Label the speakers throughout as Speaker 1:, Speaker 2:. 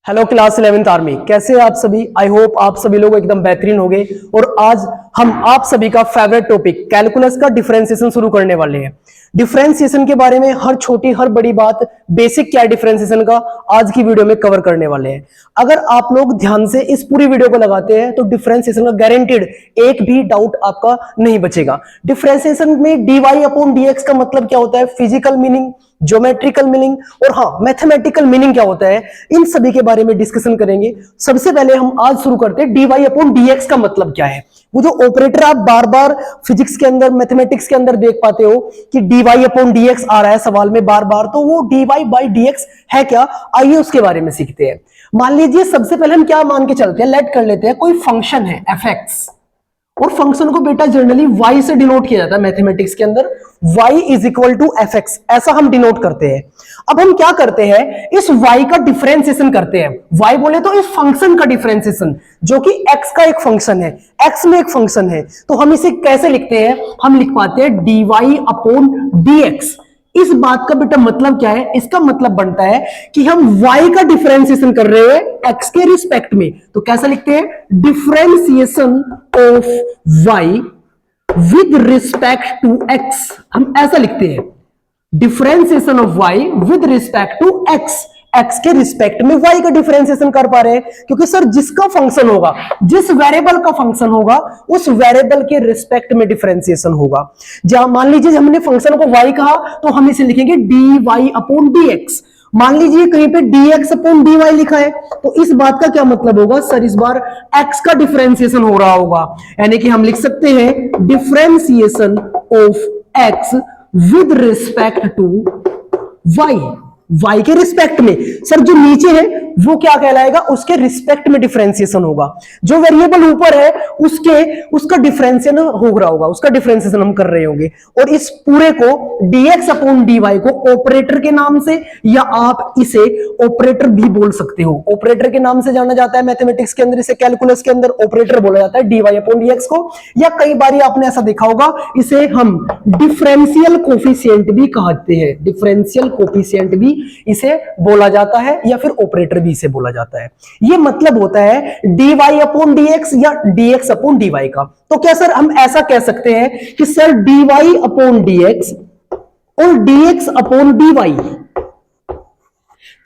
Speaker 1: Hello class 11th army, कैसे हैं आप सभी। आई होप आप सभी लोग एकदम बेहतरीन होंगे। और आज हम आप सभी का फेवरेट टॉपिक कैलकुलस का डिफरेंशिएशन शुरू करने वाले हैं। डिफरेंशिएशन के बारे में हर छोटी हर बड़ी बात, बेसिक क्या है डिफरेंशिएशन का, आज की वीडियो में कवर करने वाले हैं। अगर आप लोग ध्यान से इस पूरी वीडियो को लगाते हैं तो डिफरेंशिएशन का गारंटीड एक भी डाउट आपका नहीं बचेगा। डिफरेंशिएशन में dy अपॉन dx का मतलब क्या होता है, फिजिकल मीनिंग, ज्योमेट्रिकल मीनिंग और हाँ मैथमेटिकल मीनिंग क्या होता है, इन सभी के बारे में डिस्कशन करेंगे। सबसे पहले हम आज शुरू करते हैं dy अपॉन dx का मतलब क्या है। वो जो ऑपरेटर आप बार बार फिजिक्स के अंदर, मैथमेटिक्स के अंदर देख पाते हो कि dy अपॉन dx आ रहा है सवाल में बार बार, तो वो dy बाई dx है क्या, आइए उसके बारे में सीखते हैं। मान लीजिए सबसे पहले हम क्या मान के चलते हैं, लेट कर लेते हैं कोई फंक्शन है fx, और फंक्शन को बेटा जनरली y से डिनोट किया जाता है मैथमेटिक्स के अंदर, y is equal to F x, ऐसा हम डिनोट करते हैं। अब हम क्या करते हैं, इस y का डिफरेंशिएशन करते हैं। y बोले तो इस फंक्शन का डिफरेंशिएशन, जो कि x का एक फंक्शन है, x में एक फंक्शन है, तो हम इसे कैसे लिखते हैं, हम लिख पाते हैं dy अपॉन dx। इस बात का बेटा मतलब क्या है, इसका मतलब बनता है कि हम y का डिफरेंशिएशन कर रहे हैं x के रिस्पेक्ट में, तो कैसा लिखते हैं, differentiation of y with respect to x, हम ऐसा लिखते हैं, differentiation of y with respect to x, x के रिस्पेक्ट में y का डिफरेंशिएशन कर पा रहे हैं, क्योंकि सर जिसका फंक्शन होगा, जिस वेरिएबल का फंक्शन होगा, उस वेरिएबल के रिस्पेक्ट में डिफरेंशिएशन होगा। जहां मान लीजिए हमने फंक्शन को y कहा तो हम इसे लिखेंगे dy अपॉन dx। मान लीजिए कहीं पे dx अपॉन dy लिखा है, तो इस बात का क्या मतलब होगा, सर इस बार x का डिफरेंशिएशन हो रहा होगा, यानी कि हम लिख सकते हैं differentiation of x with respect to y, y के रिस्पेक्ट में। सर जो नीचे है वो क्या कहलाएगा, उसके रिस्पेक्ट में डिफरेंशिएशन होगा, जो वेरिएबल ऊपर है उसका डिफरेंशिएशन हो रहा होगा, उसका डिफरेंशिएशन हम कर रहे होंगे। और इस पूरे को dx अपॉन dy को ऑपरेटर के नाम से, या आप इसे ऑपरेटर भी बोल सकते हो, ऑपरेटर के नाम से जाना जाता है मैथमेटिक्स के अंदर, इसे कैलकुलस के अंदर ऑपरेटर बोला जाता है dy अपॉन dx को, या कई बार आपने ऐसा देखा होगा इसे हम डिफरेंशियल कोफिशिएंट भी कहते हैं, डिफरेंशियल कोफिशिएंट भी इसे बोला जाता है, या फिर ऑपरेटर भी इसे बोला जाता है। ये मतलब होता है dy अपॉन dx या dx अपॉन dy का। तो क्या सर हम ऐसा कह सकते हैं कि सर dy अपॉन dx और dx अपॉन dy,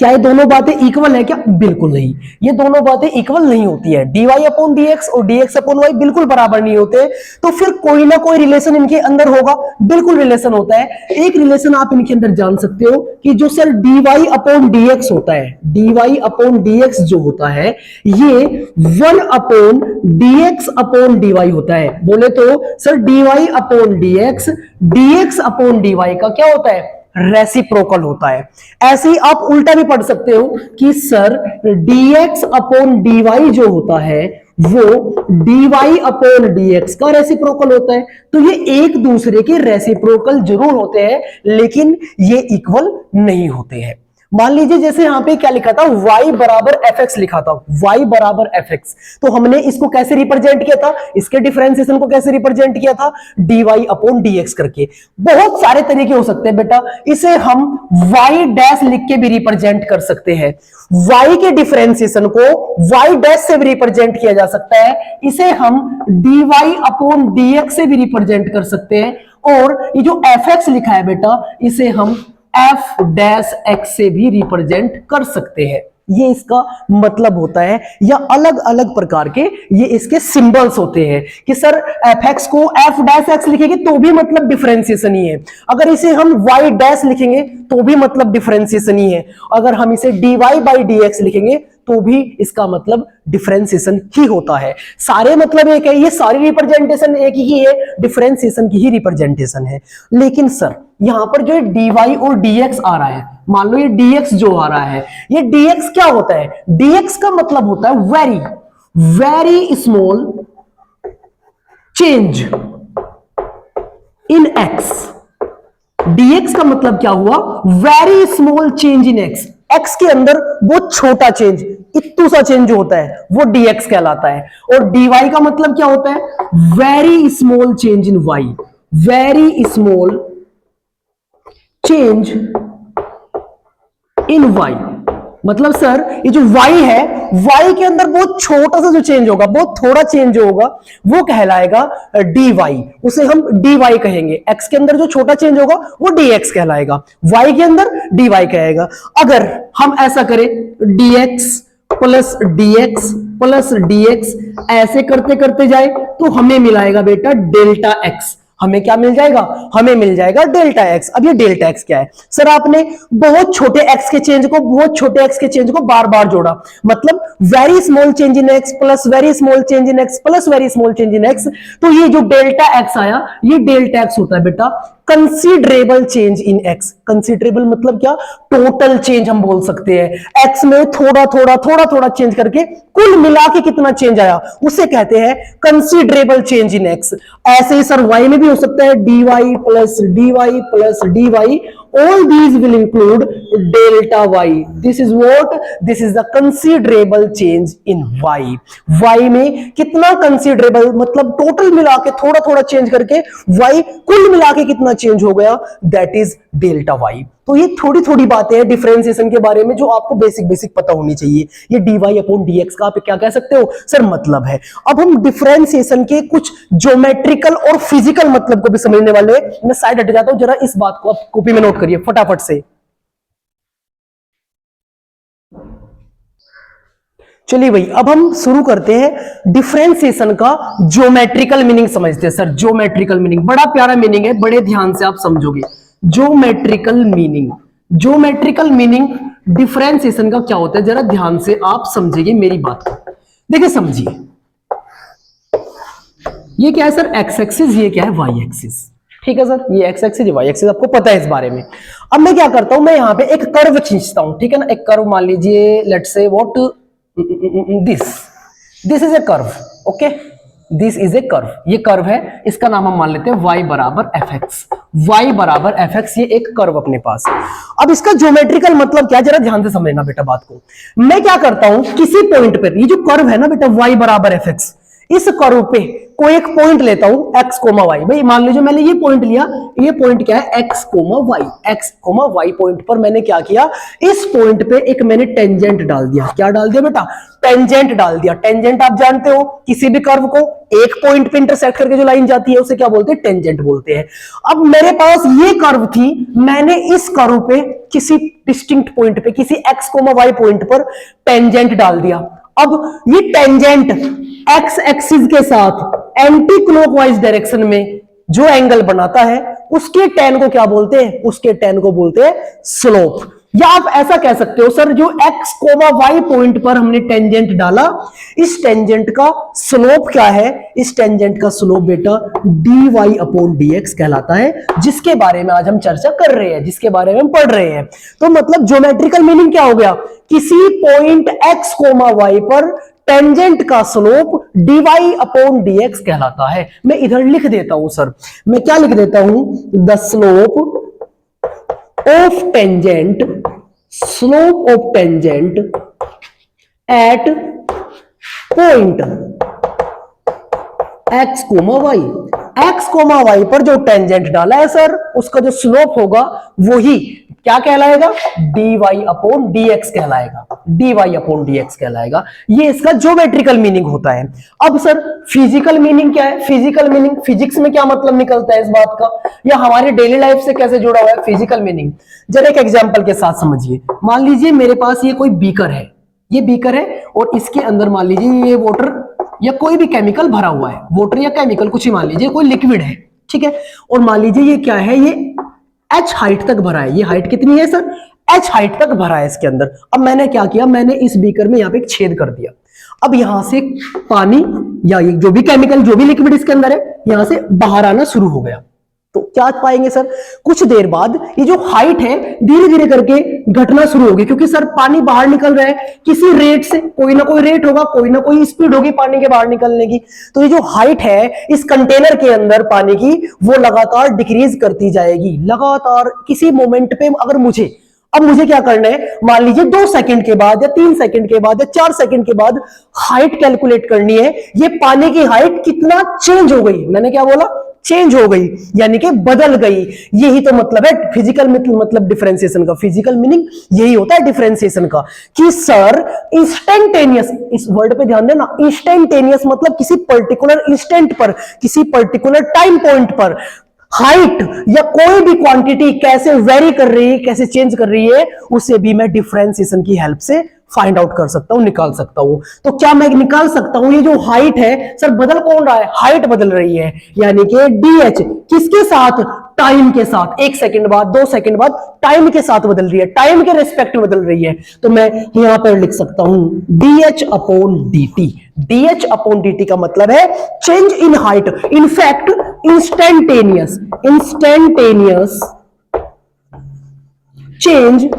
Speaker 1: क्या ये दोनों बातें इक्वल है क्या, बिल्कुल नहीं, ये दोनों बातें इक्वल नहीं होती है। dy अपॉन dx और dx अपॉन y बिल्कुल बराबर नहीं होते, तो फिर कोई ना कोई रिलेशन इनके अंदर होगा, बिल्कुल रिलेशन होता है। एक रिलेशन आप इनके अंदर जान सकते हो कि जो सर dy अपॉन dx होता है, dy अपॉन dx जो होता है ये 1 अपॉन dx अपॉन dy होता है। बोले तो sir dy upon dx, dx upon dy का क्या होता है, रेसिप्रोकल होता है। ऐसे ही आप उल्टा भी पढ़ सकते हो कि सर dx अपॉन dy जो होता है वो dy अपॉन dx का रेसिप्रोकल होता है। तो ये एक दूसरे के रेसिप्रोकल जरूर होते हैं, लेकिन ये इक्वल नहीं होते हैं। मान लीजिए जैसे यहां पे क्या लिखा था, y बराबर fx लिखा था, y बराबर fx, तो हमने इसको कैसे रिप्रेजेंट किया था, इसके डिफरेंशिएशन को कैसे रिप्रेजेंट किया था, dy अपॉन dx करके। बहुत सारे तरीके हो सकते हैं बेटा, इसे हम y डैश लिख के भी रिप्रेजेंट कर सकते हैं, y के डिफरेंशिएशन को y डैश से भी रिप्रेजेंट किया जा सकता है, इसे हम dy अपॉन dx से भी रिप्रेजेंट कर सकते हैं, और ये जो fx लिखा है बेटा इसे हम f डैश x से भी रिप्रेजेंट कर सकते हैं। ये इसका मतलब होता है, या अलग अलग प्रकार के ये इसके सिंबल्स होते हैं कि सर fx को f डैश x लिखेंगे तो भी मतलब डिफरेंशिएशन ही है, अगर इसे हम y डैश लिखेंगे तो भी मतलब डिफरेंशिएशन ही है, अगर हम इसे dy बाई dx लिखेंगे तो भी इसका मतलब डिफरेंशिएशन ही होता है। सारे मतलब एक है, ये सारी रिप्रेजेंटेशन एक ही है, डिफरेंशिएशन की ही रिप्रेजेंटेशन है। लेकिन सर यहां पर जो dy और dx आ रहा है, मान लो ये dx जो आ रहा है, ये dx क्या होता है, dx का मतलब होता है very very small change in x। dx का मतलब क्या हुआ, very small change in x, x के अंदर वो छोटा चेंज, इतू सा चेंज जो होता है वो dx कहलाता है। और dy का मतलब क्या होता है, very small change in y, very small change in y। मतलब सर ये जो y है, y के अंदर बहुत छोटा सा जो चेंज होगा, बहुत थोड़ा चेंज होगा, वो कहलाएगा dy। उसे हम dy कहेंगे। x के अंदर जो छोटा चेंज होगा वो dx कहलाएगा, y के अंदर dy कहेगा। अगर हम ऐसा करें dx plus dx plus dx ऐसे करते करते जाए तो हमें मिलाएगा बेटा डेल्टा x। हमें क्या मिल जाएगा? हमें मिल जाएगा डेल्टा एक्स। अब ये डेल्टा एक्स क्या है सर? आपने बहुत छोटे एक्स के चेंज को, बहुत छोटे एक्स के चेंज को बार बार जोड़ा, मतलब very small change in x plus very small change in x plus very small change in x. तो ये जो डेल्टा एक्स आया, ये डेल्टा एक्स होता है बेटा considerable change in x. Considerable मतलब क्या? टोटल चेंज हम बोल सकते हैं। एक्स में थोड़ा थोड़ा थोड़ा थोड़ा चेंज करके कुल मिला के कितना चेंज आया उसे कहते हैं कंसीडरेबल चेंज इन एक्स। ऐसे ही सर वाई में भी हो सकता है dy plus dy plus dy। All these will include delta y. This is what? This is the considerable change in y. y में कितना considerable मतलब टोटल मिला के थोड़ा थोड़ा चेंज करके y कुल मिला के कितना चेंज हो गया, that is delta y। तो ये थोड़ी थोड़ी बातें हैं डिफरेंशिएशन के बारे में जो आपको बेसिक बेसिक पता होनी चाहिए। ये dy अपॉन dx का आप क्या कह सकते हो सर? मतलब है। अब हम डिफरेंशिएशन के कुछ ज्योमेट्रिकल और फिजिकल मतलब को भी समझने वाले हैं। मैं साइड हट जाता हूं, जरा इस बात को आप कॉपी में नोट करिए फटाफट से। चलिए भाई, अब हम शुरू करते हैं डिफरेंशिएशन का ज्योमेट्रिकल मीनिंग समझते हैं। सर ज्योमेट्रिकल मीनिंग बड़ा प्यारा मीनिंग है, बड़े ध्यान से आप समझोगे। Geometrical meaning, geometrical meaning differentiation का क्या होता है, जरा ध्यान से आप समझिए मेरी बात को। देखिए समझिए, ये क्या है सर? एक्स एक्सिस, ये क्या है? Y axis. ठीक है सर, ये एक्स एक्सिस, ये वाई एक्सिस, आपको पता है इस बारे में। अब मैं क्या करता हूं, मैं यहां पे एक कर्व खींचता हूं, ठीक है ना? एक कर्व मान लीजिए, let's say what this is a curve, okay, this is a curve. ये कर्व है, इसका नाम हम मान लेते हैं y बराबर एफ एक्स। वाई बराबर एफ एक्स, ये एक कर्व अपने पास। अब इसका ज्योमेट्रिकल मतलब क्या, जरा ध्यान से समझना बेटा बात को। मैं क्या करता हूं, किसी पॉइंट पर, ये जो कर्व है ना बेटा y बराबर एफ एक्स, इस कर्व पे कोई एक पॉइंट लेता हूं x, y। भाई मान लीजिए मैंने ये पॉइंट लिया, ये पॉइंट क्या है? x, y। x, y point पर मैंने क्या किया, इस पॉइंट पे एक मैंने टेंजेंट डाल दिया। क्या डाल दिया बेटा? टेंजेंट डाल दिया। टेंजेंट आप जानते हो, किसी भी कर्व को एक पॉइंट पे इंटरसेक्ट करके जो लाइन जाती है उसे क्या बोलते हैं? टेंजेंट बोलते हैं। अब मेरे पास ये कर्व थी, मैंने इस कर्व पे किसी डिस्टिंक्ट पॉइंट पे, किसी x, y पॉइंट पर टेंजेंट डाल दिया। अब ये टेंजेंट एक्स एक्सिस के साथ एंटी क्लॉकवाइज डायरेक्शन में जो एंगल बनाता है उसके tan को क्या बोलते हैं? उसके tan को बोलते हैं स्लोप। या आप ऐसा कह सकते हो सर, जो x, y पॉइंट पर हमने टेंजेंट डाला, इस टेंजेंट का स्लोप क्या है? इस टेंजेंट का स्लोप बेटा dy अपॉन dx कहलाता है, जिसके बारे में आज हम चर्चा कर रहे हैं, जिसके बारे में हम पढ़ रहे हैं। तो मतलब ज्योमेट्रिकल मीनिंग क्या हो गया? किसी पॉइंट x, y पर टेंजेंट का स्लोप dy अपॉन dx कहलाता है। मैं इधर लिख देता हूं सर, मैं क्या लिख देता हूं? The slope of tangent, slope of tangent at point x, y। x, y पर जो टेंजेंट डाला है सर, उसका जो स्लोप होगा वही क्या कहलाएगा? dy अपॉन dx कहलाएगा। dy अपॉन dx कहलाएगा। ये इसका ज्योमेट्रिकल मीनिंग होता है। अब सर फिजिकल मीनिंग क्या है? फिजिकल मीनिंग, फिजिक्स में क्या मतलब निकलता है इस बात का, या हमारे डेली लाइफ से कैसे जुड़ा हुआ है फिजिकल मीनिंग? जरा एक एग्जांपल के साथ समझिए। मान लीजिए मेरे पास ये कोई बीकर है, ये बीकर है और इसके अंदर मान लीजिए ये वाटर या कोई भी केमिकल भरा हुआ है। वाटर या केमिकल कुछ ही मान लीजिए, कोई लिक्विड है, ठीक है। और मान लीजिए ये क्या है? ये h हाइट तक भरा है। ये हाइट कितनी है सर? h हाइट तक भरा है इसके अंदर। अब मैंने क्या किया, मैंने इस बीकर में यहाँ पे एक छेद कर दिया। अब यहां से पानी या ये जो भी केमिकल, जो भी लिक्विड इसके अंदर है, यहां से बाहर आना शुरू हो गया। तो क्या पाएंगे सर? कुछ देर बाद ये जो हाइट है धीरे धीरे करके घटना शुरू होगी, क्योंकि सर पानी बाहर निकल रहा है किसी रेट से, कोई ना कोई रेट होगा, कोई ना कोई स्पीड होगी पानी के बाहर निकलने की। तो ये जो हाइट है इस कंटेनर के अंदर पानी की, वो लगातार डिक्रीज करती जाएगी। लगातार किसी मोमेंट पे अगर मुझे क्या करना है, मान लीजिए 2 सेकंड के बाद या 3 सेकंड के बाद या 4 सेकंड के बाद हाइट कैलकुलेट करनी है। ये पानी की हाइट कितना चेंज हो गई, मैंने क्या बोला? चेंज हो गई, यानी कि बदल गई। यही तो मतलब है फिजिकल मतलब डिफरेंशिएशन का, फिजिकल मीनिंग यही होता है डिफरेंशिएशन का कि सर इंस्टेंटेनियस, इस वर्ड पे ध्यान देना, इंस्टेंटेनियस मतलब किसी पर्टिकुलर इंस्टेंट पर, किसी पर्टिकुलर टाइम पॉइंट पर हाइट या कोई भी क्वांटिटी कैसे वेरी कर रही है, कैसे चेंज कर रही है, उसे भी मैं डिफरेंशिएशन की हेल्प से फाइंड आउट कर सकता हूं, निकाल सकता हूं। तो क्या मैं निकाल सकता हूं ये जो हाइट है, सर बदल कौन रहा है, हाइट बदल रही है, यानी कि डीएच किसके साथ, टाइम के साथ, 1 सेकंड बाद 2 सेकंड बाद टाइम के साथ बदल रही है, टाइम के रेस्पेक्ट में बदल रही है। तो मैं यहां पर लिख सकता हूं dh upon dt। Dh upon dt का मतलब है change in height, in fact instantaneous, instantaneous change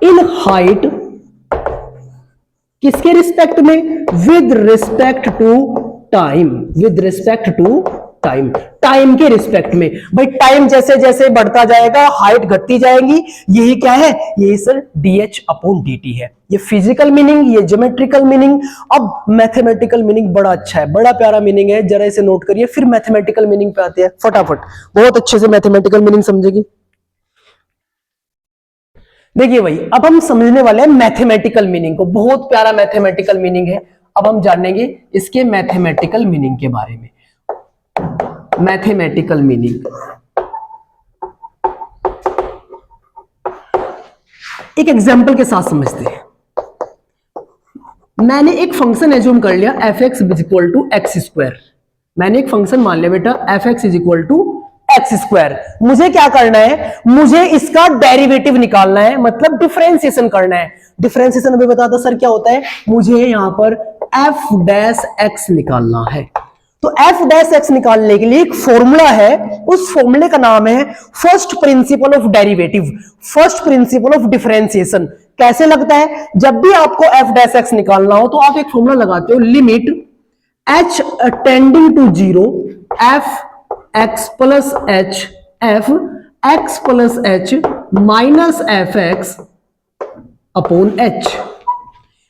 Speaker 1: in height किसके रिस्पेक्ट में, with respect to time, with respect to time, time के रिस्पेक्ट में। भाई टाइम जैसे जैसे बढ़ता जाएगा हाइट घटती जाएगी, यही क्या है, यही सर डीएच अपॉन dt है। ये फिजिकल मीनिंग, ये ज्योमेट्रिकल मीनिंग। अब मैथमेटिकल मीनिंग बड़ा अच्छा है, बड़ा प्यारा मीनिंग है, जरा इसे नोट करिए, फिर मैथमेटिकल मीनिंग पे आते हैं फटाफट, बहुत अच्छे से मैथमेटिकल मीनिंग समझेगी। देखिए भाई अब हम समझने वाले हैं मैथमेटिकल मीनिंग को, बहुत प्यारा मैथमेटिकल मीनिंग है। अब हम जानेंगे इसके मैथमेटिकल मीनिंग के बारे में। मैथमेटिकल मीनिंग एक एग्जांपल के साथ समझते हैं। मैंने एक फंक्शन एज्यूम कर लिया f x is equal to x square, मैंने एक फंक्शन मान लिया बेटा f x is equal to x square. मुझे क्या करना है, मुझे इसका डेरिवेटिव निकालना है, मतलब डिफरेंशिएशन करना है। डिफरेंशिएशन अभी बताता सर क्या होता है, मुझे यहां पर एफ डैश एक्स निकालना है। तो एफ डैश एक्स निकालने के लिए एक फॉर्मूला है, उस फॉर्मूले का नाम है first principle of derivative, first principle of differentiation. कैसे लगता है, जब भी आपको एफ डैश एक्स निकालना हो तो आप एक फॉर्मूला लगाते हो, limit h tending to zero f x plus h, f x plus h minus f x upon h.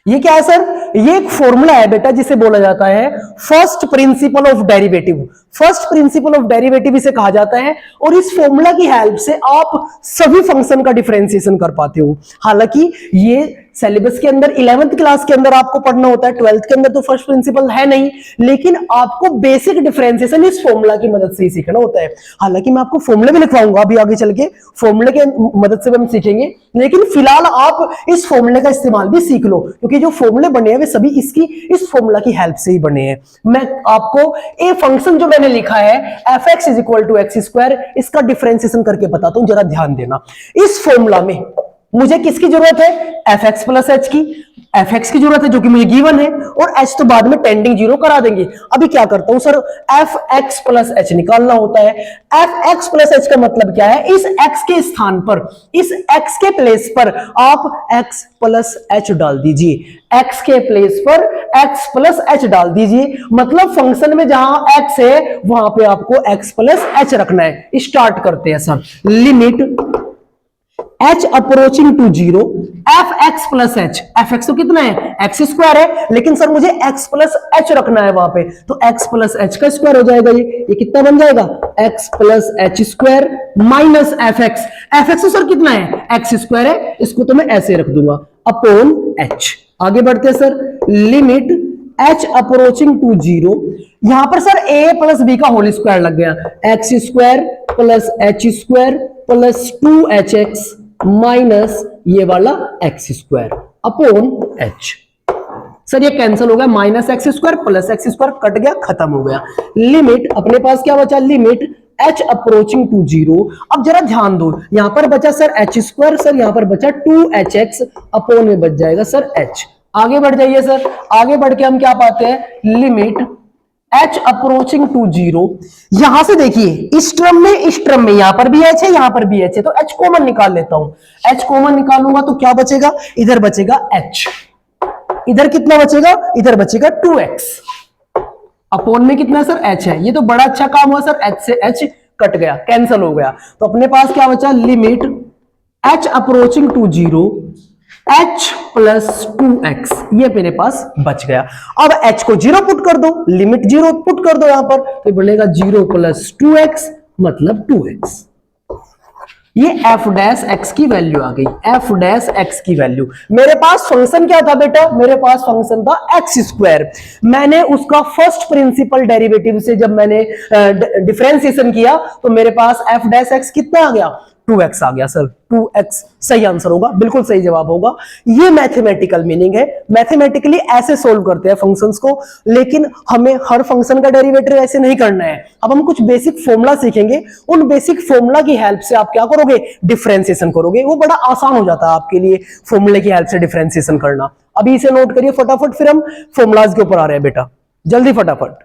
Speaker 1: ये क्या है सर, ये एक फॉर्मूला है बेटा जिसे बोला जाता है first principle of derivative. First principle of derivative इसे कहा जाता है, और इस फॉर्मूला की हेल्प से आप सभी फंक्शन का डिफरेंशिएशन कर पाते हो। हालांकि ये सिलेबस के अंदर 11th क्लास के अंदर आपको पढ़ना होता है, 12th के अंदर तो फर्स्ट प्रिंसिपल है नहीं, लेकिन आपको बेसिक डिफरेंशिएशन इस फॉर्मूला की मदद से ही सीखना होता है। हालांकि मैं आपको फॉर्मूले भी लिखवाऊंगा अभी आगे चल के, फॉर्मूले के मदद से भी हम सीखेंगे, लेकिन फिलहाल आप इस फॉर्मूले का इस्तेमाल भी सीख लो, क्योंकि जो फॉर्मूले बने हैं वे सभी इस फॉर्मूला की हेल्प से ही बने हैं। मैं आपको ये फंक्शन जो मैंने लिखा है f x is equal to x square, इसका डिफरेंशिएशन करके बताता हूं, जरा ध्यान देना। इस फॉर्मूला में मुझे किसकी जरूरत है, एफ एक्स प्लस एच की, एफ एक्स की जरूरत है जो कि मुझे गिवन है, और एच तो बाद में टेंडिंग जीरो करा देंगे। अभी क्या करता हूं sir, F x plus H निकालना होता है। एफ एक्स प्लस एच का मतलब क्या है, इस एक्स के स्थान पर, इस एक्स के प्लेस पर आप एक्स प्लस एच डाल दीजिए, एक्स के प्लेस पर एक्स प्लस एच डाल दीजिए, मतलब फंक्शन में जहां एक्स है वहां पे आपको एक्स प्लस एच रखना है। स्टार्ट करते हैं sir, limit h approaching to zero f x plus h, f x तो कितना है, एक्स स्क्वायर है, लेकिन सर मुझे एक्स प्लस एच रखना है वहां पे, तो एक्स प्लस एच का स्क्वायर हो जाएगा, ये कितना बन जाएगा, x plus h square minus f x. F x तो सर कितना है, एक्स स्क्वायर है, इसको तो मैं ऐसे रख दूंगा, अपॉन एच। आगे बढ़ते हैं sir, limit h approaching to zero, यहां पर सर a प्लस बी का होल स्क्वायर लग गया, x square plus h square plus 2hx minus ये वाला x square upon h. Sir ये कैंसिल हो गया, minus x square plus x square cut गया, खत्म हो गया। लिमिट अपने पास क्या बचा, limit h approaching to zero. अब जरा ध्यान दो, यहां पर बचा सर एच स्क्वायर, सर यहां पर बचा 2hx अपॉन में बच जाएगा सर h। आगे बढ़ जाइए सर, आगे बढ़ के हम क्या पाते हैं, limit h approaching to zero. यहां से देखिए इस टर्म में यहां पर भी h है, यहां पर भी h है, तो h कॉमन निकाल लेता हूं। h कॉमन निकालूंगा तो क्या बचेगा, इधर बचेगा h, इधर कितना बचेगा, इधर बचेगा 2x, अपॉन में कितना सर h है। ये तो बड़ा अच्छा काम हुआ सर, h से h कट गया, कैंसिल हो गया, तो अपने पास क्या बचा, limit h approaching to zero h plus 2x ये मेरे पास बच गया। अब h को 0 पुट कर दो, लिमिट 0 पुट कर दो यहां पर, तो बनेगा 0 प्लस 2x मतलब 2x। ये f डैश x की वैल्यू आ गई, f डैश x की वैल्यू। मेरे पास फंक्शन क्या था बेटा, मेरे पास फंक्शन था एक्स स्क्वायर। मैंने उसका फर्स्ट प्रिंसिपल डेरिवेटिव से जब मैंने डिफरेंशिएशन किया तो मेरे पास f डैश x कितना आ गया, 2x आ गया। सर 2x सही आंसर होगा, बिल्कुल सही जवाब होगा। ये मैथमेटिकल मीनिंग है, मैथमेटिकली ऐसे सोल्व करते हैं फंक्शंस को, लेकिन हमें हर फंक्शन का डेरिवेटिव ऐसे नहीं करना है। अब हम कुछ बेसिक फॉर्मूला सीखेंगे, उन बेसिक फॉर्मूला की हेल्प से आप क्या करोगे, डिफरेंशिएशन करोगे। वो बड़ा आसान हो जाता है आपके लिए फॉर्मूले की हेल्प से डिफरेंशिएशन करना। अभी इसे नोट करिए फटाफट, फिर हम फॉर्मूलाज के ऊपर आ रहे हैं बेटा, जल्दी फटाफट।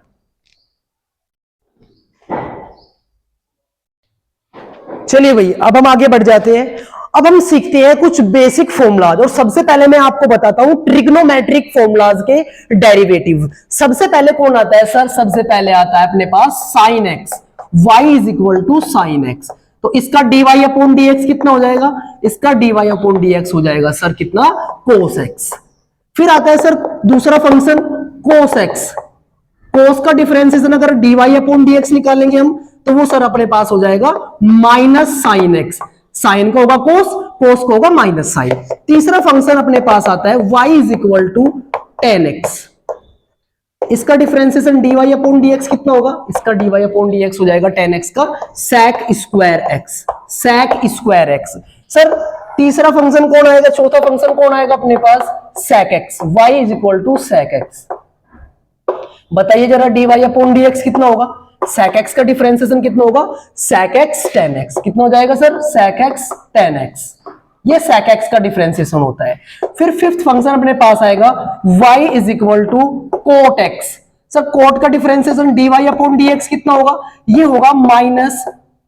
Speaker 1: चलिए भाई अब हम आगे बढ़ जाते हैं। अब हम सीखते हैं कुछ बेसिक फॉर्मूलाज, और सबसे पहले मैं आपको बताता हूं ट्रिग्नोमेट्रिक फॉर्मूलाज के डेरिवेटिव। सबसे पहले कौन आता है सर, सबसे पहले आता है अपने पास sine x, y is equal to sine x. तो इसका dy अपॉन dx कितना हो जाएगा, इसका dy अपॉन dx हो जाएगा सर कितना, cos x। फिर आता है सर दूसरा फंक्शन cos x, cos का डिफरेंशिएशन अगर dy अपॉन dx निकालेंगे हम, तो वो सर अपने पास हो जाएगा माइनस साइन एक्स। साइन को होगा कोस, कोस को होगा माइनस साइन। तीसरा फंक्शन अपने पास आता है y is equal to ten x. इसका डिफरेंशिएशन dy अपॉन dx कितना होगा, इसका dy अपॉन dx हो जाएगा टेन एक्स का sec square x, sec square x. Sir तीसरा फंक्शन कौन आएगा, चौथा फंक्शन कौन आएगा अपने पास, sec x, y is equal to sec x। बताइए जरा dy अपॉन dx कितना होगा, sec x का डिफरेंशिएशन कितना होगा, sec x tan x कितना हो जाएगा sir, sec x tan x। ये sec x का डिफरेंशिएशन होता है। फिर फिफ्थ फंक्शन अपने पास आएगा y is equal to cot x। Sir cot का डिफरेंशिएशन dy अपॉन dx कितना होगा, ये होगा minus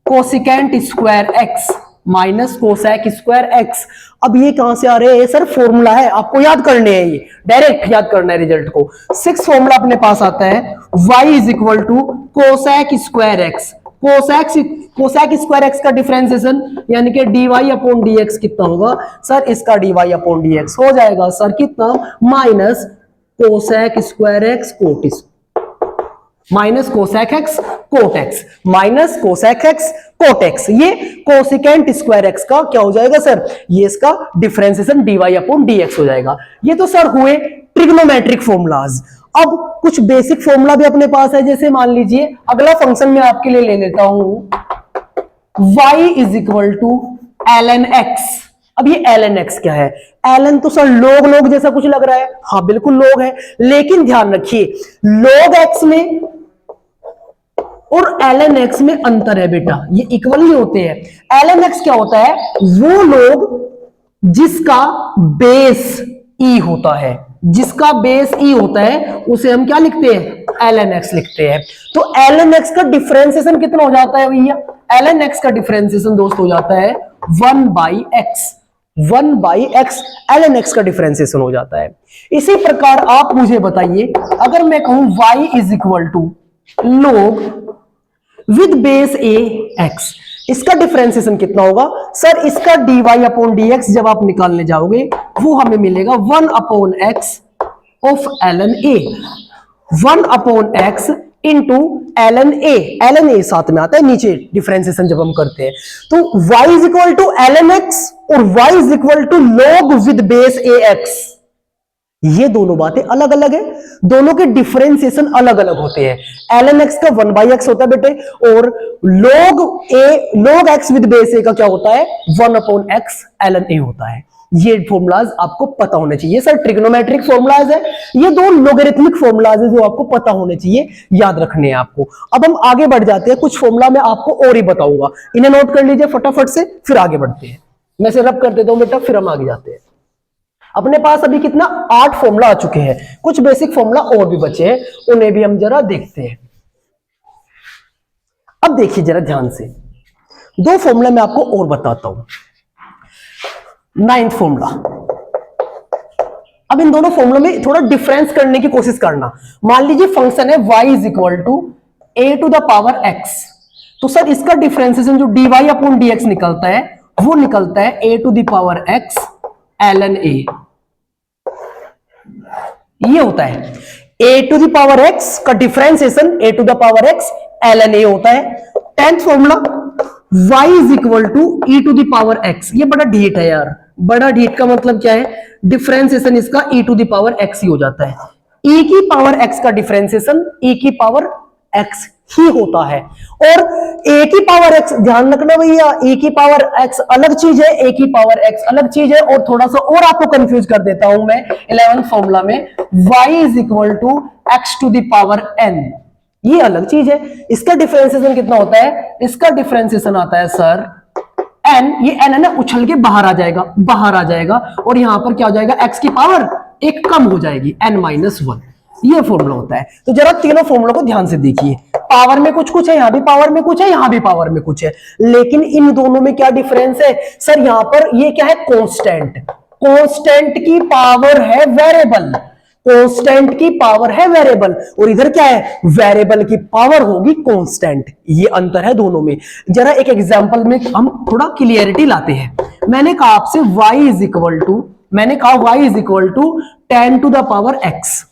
Speaker 1: cosecant square x, minus cosec square x. अब ये कहां से आ रहे हैं सर, फॉर्मूला है, आपको याद करने हैं, ये डायरेक्ट याद करना है रिजल्ट को। सिक्स फॉर्मूला अपने पास आता है y is equal to cosec square x. Cosec square x का डिफरेंशिएशन यानी कि dy अपॉन dx कितना होगा सर, इसका dy अपॉन dx हो जाएगा सर कितना, minus cosec square x cot, minus cosec x cot x, minus cosec x cot x. ये कोसिकेंट स्क्वायर एक्स का क्या हो जाएगा सर, ये इसका डिफरेंशिएशन dy अपॉन dx हो जाएगा। ये तो सर हुए ट्रिग्नोमेट्रिक फॉर्मूलाज। अब कुछ बेसिक फॉर्मूला भी अपने पास है, जैसे मान लीजिए अगला फंक्शन मैं आपके लिए ले लेता हूं y is equal to ln x। अब ये ln x क्या है, ln तो सर log जैसा कुछ लग रहा है, हाँ बिल्कुल log है, लेकिन ध्यान रखिए log x में और ln x में अंतर है बेटा, ये इक्वल नहीं होते हैं। ln x क्या होता है, वो लोग जिसका बेस e होता है, जिसका बेस e होता है उसे हम क्या लिखते हैं, ln x लिखते हैं। तो ln x का डिफरेंशिएशन कितना हो जाता है भैया, ln x का डिफरेंशिएशन दोस्त हो जाता है 1/x, 1/x ln x का डिफरेंशिएशन हो जाता है। इसी प्रकार आप मुझे बताइए, अगर मैं कहूं y is equal to log with base a x, इसका डिफरेंशिएशन कितना होगा सर, इसका dy अपॉन dx जब आप निकालने जाओगे वो हमें मिलेगा 1 upon x of ln a, 1 upon x into ln a साथ में आता है नीचे डिफरेंशिएशन जब हम करते हैं। तो y is equal to ln x और y is equal to log with base ax, ये दोनों बातें अलग अलग है, दोनों के डिफरेंशिएशन अलग अलग होते हैं। ln x का 1/x होता है बेटे, और log x with base a का क्या होता है, 1 अपॉन x ln a होता है। ये फॉर्मूलाज आपको पता होने चाहिए सर, ट्रिग्नोमेट्रिक फॉर्मूलाज है, ये दो लोगरिथमिक फॉर्मूलाज है जो आपको पता होने चाहिए, याद रखने हैं आपको। अब हम आगे बढ़ जाते हैं, कुछ फॉर्मूला मैं आपको और ही बताऊंगा, इन्हें नोट कर लीजिए फटाफट से, फिर आगे बढ़ते हैं। मैं से रब कर देता हूं बेटा, फिर हम आगे जाते हैं। अपने पास अभी कितना 8 फॉर्मूला आ चुके हैं, कुछ बेसिक फॉर्मूला और भी बचे हैं, उन्हें भी हम जरा देखते हैं। अब देखिए जरा ध्यान से, दो फॉर्मूला मैं आपको और बताता हूं। 9th फॉर्मूला, अब इन दोनों फॉर्मूला में थोड़ा डिफरेंस करने की कोशिश करना। मान लीजिए फंक्शन है y is equal to a to the power x, तो सर इसका डिफरेंशिएशन जो dy अपॉन dx निकलता है वो निकलता है a to the power x ln a, ये होता है a to the power x का differentiation a to the power x ln a होता है। 10th formula y is equal to e to the power x, ये बड़ा ढीठ है यार, बड़ा ढीठ का मतलब क्या है, डिफरेंशिएशन इसका e to the power x ही हो जाता है। e की पावर x का डिफरेंशिएशन e की पावर x ही होता है। और a की पावर x, ध्यान रखना भैया, a की पावर x अलग चीज है, a की पावर x अलग चीज है। और थोड़ा सा और आपको कंफ्यूज कर देता हूं मैं 11th फॉर्मूला में, y is equal to x to the power n, ये अलग चीज है। इसका डिफरेंशिएशन कितना होता है, इसका डिफरेंशिएशन आता है सर n, ये n है ना, उछल के बाहर आ जाएगा, बाहर आ जाएगा, और यहां पर क्या हो जाएगा, x की पावर एक कम हो जाएगी, n-1, ये फॉर्मूला होता है। तो जरा तीनों फॉर्मूला को ध्यान से देखिए, पावर में कुछ कुछ है, यहां भी पावर में कुछ है, यहां भी पावर में कुछ है, लेकिन इन दोनों में क्या डिफरेंस है सर, यहां पर ये क्या है, कांस्टेंट, कांस्टेंट की पावर है वेरिएबल, कांस्टेंट की पावर है वेरिएबल, और इधर क्या है, वेरिएबल की पावर होगी कांस्टेंट, ये अंतर है दोनों में। जरा एक एग्जांपल में हम थोड़ा क्लियरिटी लाते हैं। मैंने कहा आपसे y इज इक्वल टू, मैंने कहा y is equal to 10 to the power x,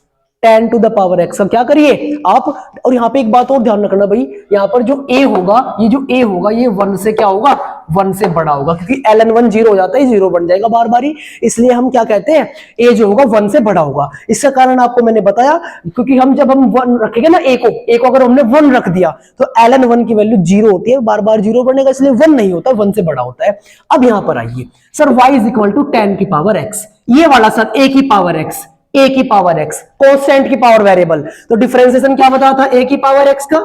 Speaker 1: 10 to the power x। अब क्या करिए आप, और यहां पे एक बात और ध्यान रखना भाई, यहां पर जो a होगा, ये जो a होगा ये 1 से क्या होगा, 1 से बड़ा होगा, क्योंकि ln1 0 हो जाता है, 0 बन जाएगा बार बारी, इसलिए हम क्या कहते हैं, a जो होगा 1 से बड़ा होगा। इसका कारण आपको मैंने बताया, क्योंकि हम जब हम 1 रखेंगे ना, a को अगर हमने 1 रख दिया तो ln1 की वैल्यू 0 होती है, बार बार 0 बनेगा, इसलिए 1 नहीं होता, 1 से बड़ा होता है। अब यहां पर आइए sir, y is equal to 10 की पावर x, ये वाला सर a की पावर x, a की पावर x, कांस्टेंट की पावर वेरिएबल, तो डिफरेंशिएशन क्या बता था a की पावर x का,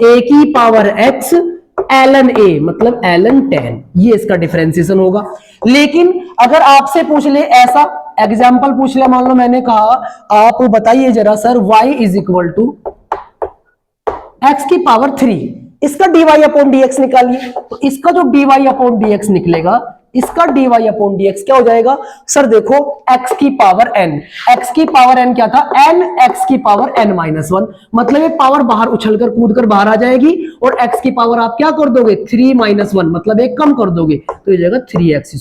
Speaker 1: a की पावर x ln a, मतलब ln 10, ये इसका डिफरेंशिएशन होगा। लेकिन अगर आपसे पूछ ले ऐसा एग्जांपल पूछ ले, मान लो मैंने कहा आप बताइए जरा sir, y is equal to x की पावर 3, इसका dy अपॉन dx निकालिए, तो इसका जो dy अपॉन dx निकलेगा, इसका dy अपॉन dx क्या हो जाएगा सर, देखो x की पावर n, x की पावर n क्या था, n x की पावर n-1, मतलब ये पावर बाहर उछलकर कूदकर बाहर आ जाएगी, और x की पावर आप क्या कर दोगे, 3-1, मतलब एक कम कर दोगे, तो ये जाएगा 3x²।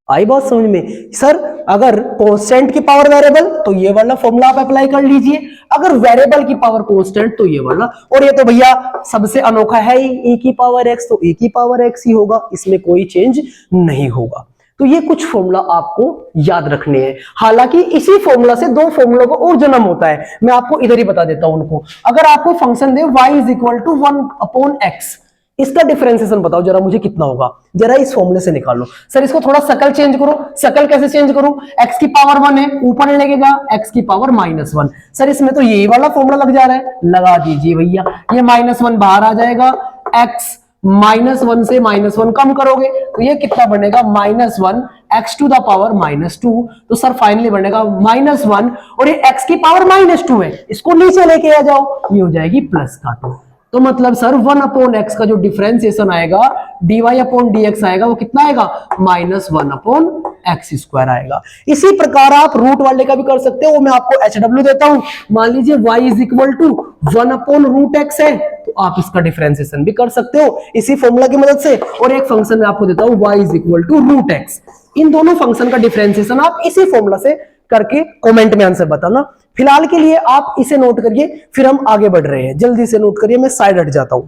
Speaker 1: आई बात समझ में सर? अगर कांस्टेंट की पावर वेरिएबल तो ये वाला फॉर्मूला आप अप्लाई कर लीजिए, अगर वेरिएबल की पावर कांस्टेंट तो ये वाला, और ये तो भैया सबसे अनोखा है ही, e की पावर x तो e की पावर x ही होगा, इसमें कोई चेंज नहीं होगा। तो ये कुछ फॉर्मूला आपको याद रखने हैं। हालांकि इसी फॉर्मूला से दो फॉर्मूलों को और जन्म होता है, मैं आपको इधर ही बता देता हूं उनको। अगर आपको फंक्शन दे y is equal to 1/x, इसका डिफरेंशिएशन बताओ जरा मुझे कितना होगा, जरा इस फॉर्मूले से निकालो। सर इसको थोड़ा शकल चेंज करो, शकल कैसे चेंज करूं, x की पावर 1 है, ऊपर लगेगा x की पावर -1। सर इसमें तो यही वाला फॉर्मूला लग जा रहा है, लगा दीजिए भैया, ये -1 बाहर आ जाएगा, x -1 से -1 कम करोगे तो ये कितना बनेगा, -1 x टू द पावर -2, तो सर फाइनली बनेगा -1, और ये x की पावर -2 है, इसको नीचे लेके आ जाओ, ये हो जाएगी +2। तो मतलब सर 1/x का जो डिफरेंशिएशन आएगा, dy अपॉन dx आएगा, वो कितना आएगा, -1/x² आएगा। इसी प्रकार आप रूट वाले का भी कर सकते हो, मैं आपको HW देता हूं। मान लीजिए y is equal to 1/√x है, तो आप इसका डिफरेंशिएशन भी कर सकते हो इसी फॉर्मूला की मदद से। और एक फंक्शन में आपको देता हूं y is equal to √x, इन दोनों फंक्शन का डिफरेंशिएशन आप इसी फॉर्मूला से करके कमेंट में आंसर बताना। फिलहाल के लिए आप इसे नोट करिए, फिर हम आगे बढ़ रहे हैं। जल्दी से नोट करिए, मैं साइड हट जाता हूं,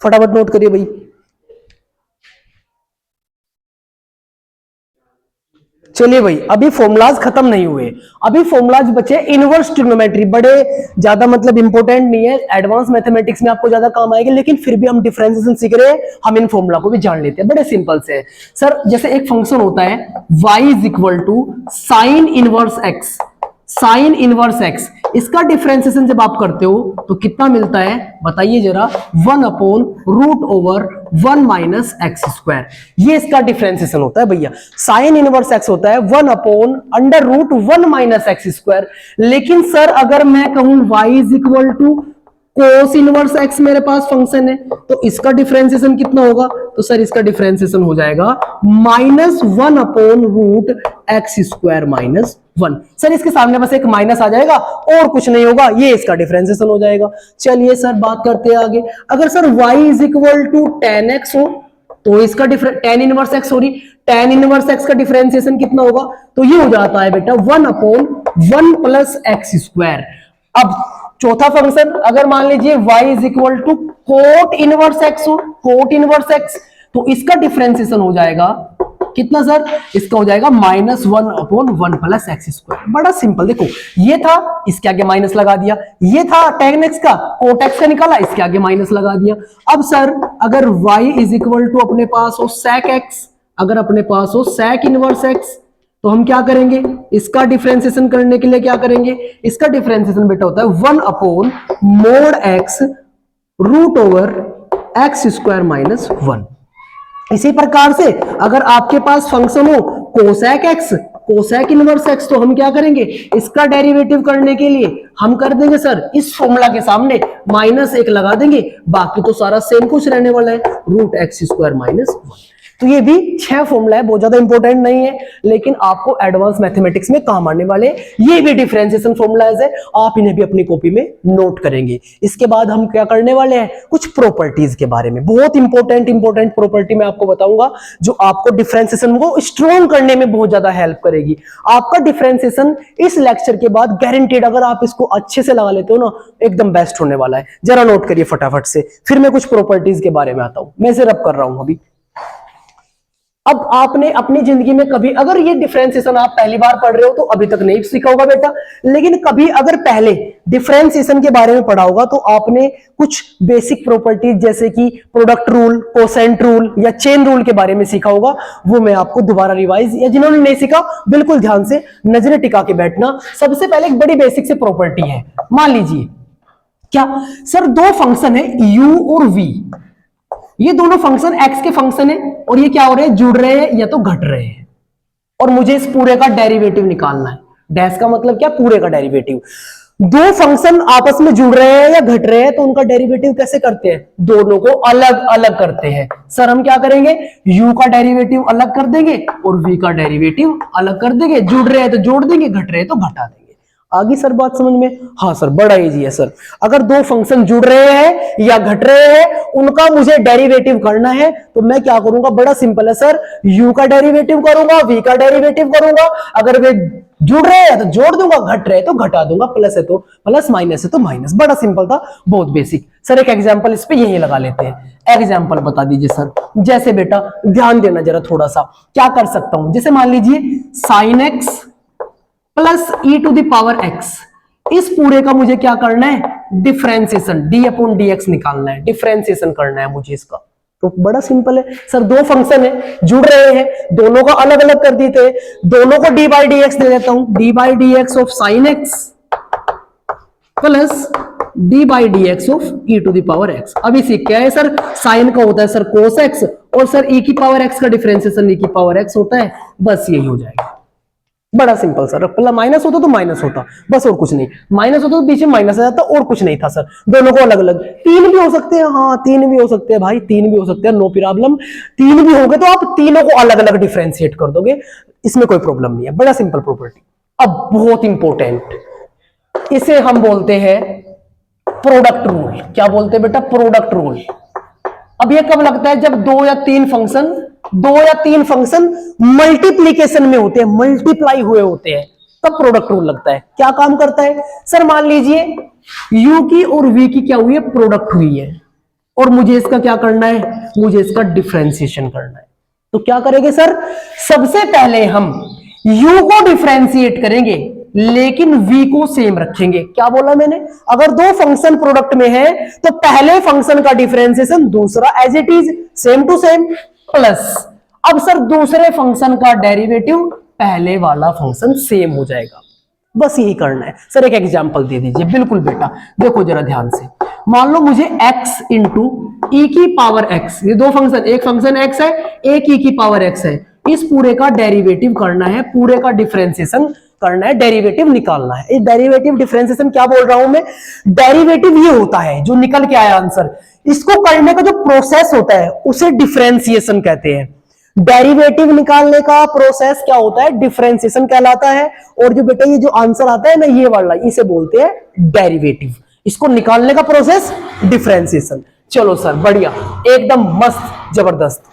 Speaker 1: फटाफट नोट करिए भाई। चलिए भाई, अभी फॉर्मूलाज खत्म नहीं हुए, अभी फॉर्मूलाज बचे इनवर्स ट्रिग्नोमेट्री, बड़े ज्यादा मतलब इंपॉर्टेंट नहीं है, एडवांस मैथमेटिक्स में आपको ज्यादा काम आएगा, लेकिन फिर भी हम डिफरेंशिएशन सीख रहे हैं, हम इन फॉर्मूला को भी जान लेते हैं, बड़े सिंपल से। सर जैसे एक फंक्शन होता है y is equal to sine inverse x, sine inverse x, इसका डिफरेंशिएशन जब आप करते हो तो कितना मिलता है बताइए जरा, 1/√1 - x², ये इसका डिफरेंशिएशन होता है भैया। साइन इनवर्स x होता है 1/√1 - x²। लेकिन सर अगर मैं कहूं y is equal to cos inverse x, मेरे पास फंक्शन है, तो इसका डिफरेंशिएशन कितना होगा, तो सर इसका डिफरेंशिएशन हो जाएगा -1/√x² -1। सर इसके सामने बस एक माइनस आ जाएगा और कुछ नहीं होगा, ये इसका डिफरेंशिएशन हो जाएगा। चलिए सर बात करते हैं आगे। अगर sir y is equal to 10x हो तो इसका tan inverse x, sorry tan inverse x का डिफरेंशिएशन कितना होगा, तो ये हो जाता है बेटा 1/1 प्लस एक्स स्क्वायर। अब चौथा फंक्शन अगर मान लीजिए y is equal to cot inverse x हो, कोट इनवर्स x, तो इसका डिफरेंशिएशन हो जाएगा कितना सर, इसका हो जाएगा -1/1 प्लस एक्स स्क्वायर। बड़ा सिंपल, देखो ये था, इसके आगे माइनस लगा दिया, ये था tan x का, कोट x का निकाला, इसके आगे माइनस लगा दिया। अब सर अगर y इज इक्वल टू अपने पास हो sec x, अगर अपने पास हो sec इनवर्स x, तो हम क्या करेंगे, इसका डिफरेंशिएशन करने के लिए क्या करेंगे, इसका डिफरेंशिएशन बेटा होता है 1/mod x root over x square minus 1। इसी प्रकार से अगर आपके पास फंक्शन हो cosec x, cosec inverse x, तो हम क्या करेंगे, इसका डेरिवेटिव करने के लिए हम कर देंगे सर इस फॉर्मूला के सामने -1 लगा देंगे, बाकी तो सारा सेम कुछ रहने वाला है, रूट एक्स स्क्वायर माइनस 1। तो ये भी 6 फॉर्मूला है, बहुत ज्यादा इंपॉर्टेंट नहीं है, लेकिन आपको एडवांस मैथमेटिक्स में काम आने वाले। ये भी डिफरेंशिएशन फॉर्मूलाज है, आप इन्हें भी अपनी कॉपी में नोट करेंगे। इसके बाद हम क्या करने वाले हैं, कुछ प्रॉपर्टीज के बारे में, बहुत इंपॉर्टेंट प्रॉपर्टी मैं आपको बताऊंगा जो आपको डिफरेंशिएशन को स्ट्रॉन्ग करने में बहुत ज्यादा हेल्प करेगी। आपका डिफरेंशिएशन इस लेक्चर के बाद गारंटीड, अगर आप इसको अच्छे से लगा लेते हो ना, एकदम बेस्ट होने वाला है। जरा नोट करिए फटाफट से, फिर मैं कुछ प्रॉपर्टीज के बारे में आता हूं। मैं इसे रब कर रहा हूं अभी। अब आपने अपनी जिंदगी में कभी, अगर ये डिफरेंशिएशन आप पहली बार पढ़ रहे हो तो अभी तक नहीं सीखा होगा बेटा, लेकिन कभी अगर पहले डिफरेंशिएशन के बारे में पढ़ा होगा तो आपने कुछ बेसिक प्रॉपर्टीज जैसे कि प्रोडक्ट रूल, कोसेंट रूल या चेन रूल के बारे में सीखा होगा। वो मैं आपको दोबारा रिवाइज, या जिन्होंने नहीं सीखा बिल्कुल ध्यान से नजरें टिका के बैठना। सबसे पहले एक बड़ी बेसिक से प्रॉपर्टी है, मान लीजिए क्या सर, दो फंक्शन है u और v, ये दोनों फंक्शन x के फंक्शन है और ये क्या हो रहे हैं, जुड़ रहे हैं या तो घट रहे हैं, और मुझे इस पूरे का डेरिवेटिव निकालना है। डैश का मतलब क्या, पूरे का डेरिवेटिव। दो फंक्शन आपस में जुड़ रहे हैं या घट रहे हैं तो उनका डेरिवेटिव कैसे करते हैं, दोनों को अलग अलग करते हैं। सर हम क्या करेंगे, u का डेरिवेटिव अलग कर देंगे और v का डेरिवेटिव अलग कर देंगे। जुड़ रहे हैं तो जोड़ देंगे, घट रहे हैं तो घटा देंगे। आगे सर बात समझ में? हाँ सर, बड़ा इजी है सर। अगर दो फंक्शन जुड़ रहे हैं या घट रहे हैं, उनका मुझे डेरिवेटिव करना है, तो मैं क्या करूंगा, बड़ा सिंपल है सर, u का डेरिवेटिव करूंगा, v का डेरिवेटिव करूंगा। अगर वे जुड़ रहे हैं तो जोड़ दूंगा, घट रहे हैं तो घटा दूंगा, प्लस है तो प्लस, माइनस है तो माइनस। बड़ा सिंपल था, बहुत बेसिक। सर एक एग्जाम्पल इस पे यही लगा लेते हैं। एग्जाम्पल बता दीजिए सर। जैसे बेटा ध्यान देना जरा थोड़ा सा, क्या कर सकता हूं, जैसे मान लीजिए sin x plus e to the power x, इस पूरे का मुझे क्या करना है, डिफरेंशिएशन d/dx निकालना है, डिफरेंशिएशन करना है मुझे इसका। तो बड़ा सिंपल है सर, दो फंक्शन है जुड़ रहे हैं, दोनों को अलग अलग कर देते हैं, दोनों को d/dx दे देता हूं, d/dx of sin x plus d/dx of e to the power x। अब इसी क्या है सर, साइन का होता है सर cos x, और सर e की पावर x का डिफरेंशिएशन e की पावर x होता है, बस यही हो जाएगा। बड़ा सिंपल सर, पहला माइनस होता तो माइनस होता, बस और कुछ नहीं। माइनस होता तो पीछे माइनस आ जाता, और कुछ नहीं था सर। दोनों को अलग अलग, तीन भी हो सकते हैं, हाँ तीन भी हो सकते हैं भाई, तीन भी हो सकते हैं, नो प्रॉब्लम। तीन भी होंगे तो आप तीनों को अलग अलग डिफरेंशिएट कर दोगे, इसमें कोई प्रॉब्लम नहीं है। बड़ा सिंपल प्रॉपर्टी। अब बहुत इंपॉर्टेंट, इसे हम बोलते हैं प्रोडक्ट रूल। क्या बोलते हैं बेटा, प्रोडक्ट रूल। अब ये कब लगता है, जब दो या तीन फंक्शन मल्टीप्लीकेशन में होते हैं, मल्टीप्लाई हुए होते हैं, तब प्रोडक्ट रूल लगता है। क्या काम करता है सर, मान लीजिए u की और v की क्या हुई है, प्रोडक्ट हुई है, और मुझे इसका क्या करना है, मुझे इसका डिफरेंशिएशन करना है। तो क्या करेंगे सर, सबसे पहले हम u को डिफरेंशिएट करेंगे लेकिन v को सेम रखेंगे। क्या बोला मैंने, अगर दो फंक्शन प्रोडक्ट में है तो पहले फंक्शन का डिफरेंशिएशन दूसरा as it is, same to same, plus अब सर दूसरे फंक्शन का डेरिवेटिव पहले वाला फंक्शन सेम हो जाएगा। बस यही करना है सर। एक एग्जांपल दे दीजिए। बिल्कुल बेटा, देखो जरा ध्यान से, मान लो मुझे x इंटू ई की पावर x, ये दो फंक्शन, एक फंक्शन x है, एक e की पावर x है, इस पूरे का डेरिवेटिव करना है, पूरे का डिफरेंशिएशन करना है, डेरिवेटिव निकालना है। डेरिवेटिव डिफरेंशिएशन क्या बोल रहा हूं मैं, डेरिवेटिव ये होता है जो निकल के आया आंसर, इसको करने का जो प्रोसेस होता है उसे डिफरेंशिएशन कहते हैं। डेरिवेटिव निकालने का प्रोसेस क्या होता है, डिफरेंशिएशन कहलाता है। और जो बेटा ये जो आंसर आता है ना, ये वाला, इसे बोलते हैं डेरिवेटिव। इसको निकालने का प्रोसेस डिफरेंशिएशन। चलो सर बढ़िया, एकदम मस्त। जबरदस्त।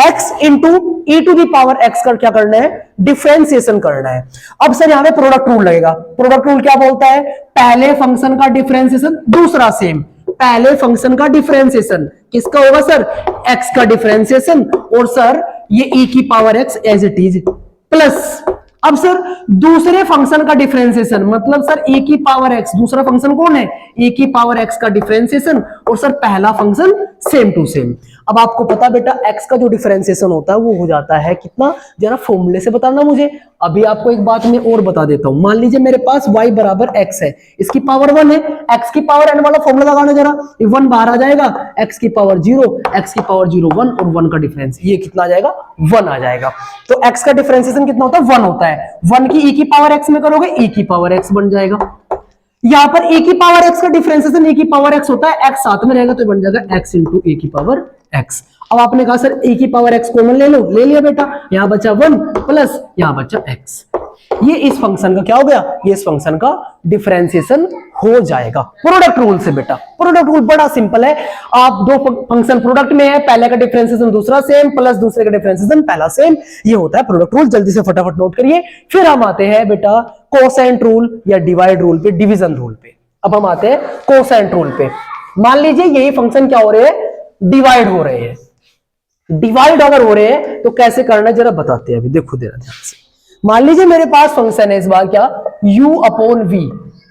Speaker 1: x into e to the power x का क्या करना है, डिफरेंशिएशन करना है। अब सर यहां पे प्रोडक्ट रूल लगेगा। प्रोडक्ट रूल क्या बोलता है, पहले फंक्शन का डिफरेंशिएशन दूसरा सेम, पहले फंक्शन का डिफरेंशिएशन किसका होगा सर, x का डिफरेंशिएशन, और सर ये e की power x as it is, plus अब सर दूसरे फंक्शन का डिफरेंशिएशन, मतलब सर e की पावर x, दूसरा फंक्शन कौन है, e की पावर x का डिफरेंशिएशन, और सर पहला फंक्शन सेम टू सेम। अब आपको पता बेटा x का जो डिफरेंशिएशन होता है वो हो जाता है कितना, जरा फॉर्मूले से बताना मुझे। अभी आपको एक बात मैं और बता देता हूं, मान लीजिए मेरे पास y बराबर x है, इसकी पावर 1 है, x की पावर n वाला फॉर्मूला लगाना जरा, 1 बाहर आ जाएगा, x की पावर 0, x की पावर 0 1, और 1 का डिफरेंस ये कितना आ जाएगा, 1 आ जाएगा। तो x का डिफरेंशिएशन कितना होता है, 1 होता है। 1 की e की पावर x में करोगे, e की पावर x बन जाएगा। यहां पर e की पावर x का डिफरेंशिएशन e की पावर x होता है, x साथ में रहेगा तो बन जाएगा x इंटू e की पावर x। अब आपने कहा सर e की पावर x कॉमन ले लो, ले लिया बेटा, यहां बचा 1 प्लस यहां बचा x, ये इस फंक्शन का क्या हो गया, ये इस फंक्शन का डिफरेंशिएशन हो जाएगा प्रोडक्ट रूल से। बेटा प्रोडक्ट रूल बड़ा सिंपल है, आप दो फंक्शन प्रोडक्ट में है, पहले का डिफरेंशिएशन दूसरा सेम प्लस दूसरे का डिफरेंशिएशन पहला सेम, ये होता है प्रोडक्ट रूल। जल्दी से फटाफट नोट करिए। फिर हम आते हैं बेटा कोसेंट रूल या डिवाइड रूल पे, डिवीजन रूल पे। अब हम आते हैं कोसेंट रूल पे। मान लीजिए यही फंक्शन क्या हो रहे हैं, डिवाइड हो रहे हैं। डिवाइड अगर हो रहे हैं तो कैसे करना है जरा बताते हैं, अभी देखो जरा ध्यान से। मान लीजिए मेरे पास फंक्शन है इस बार क्या, u अपॉन v,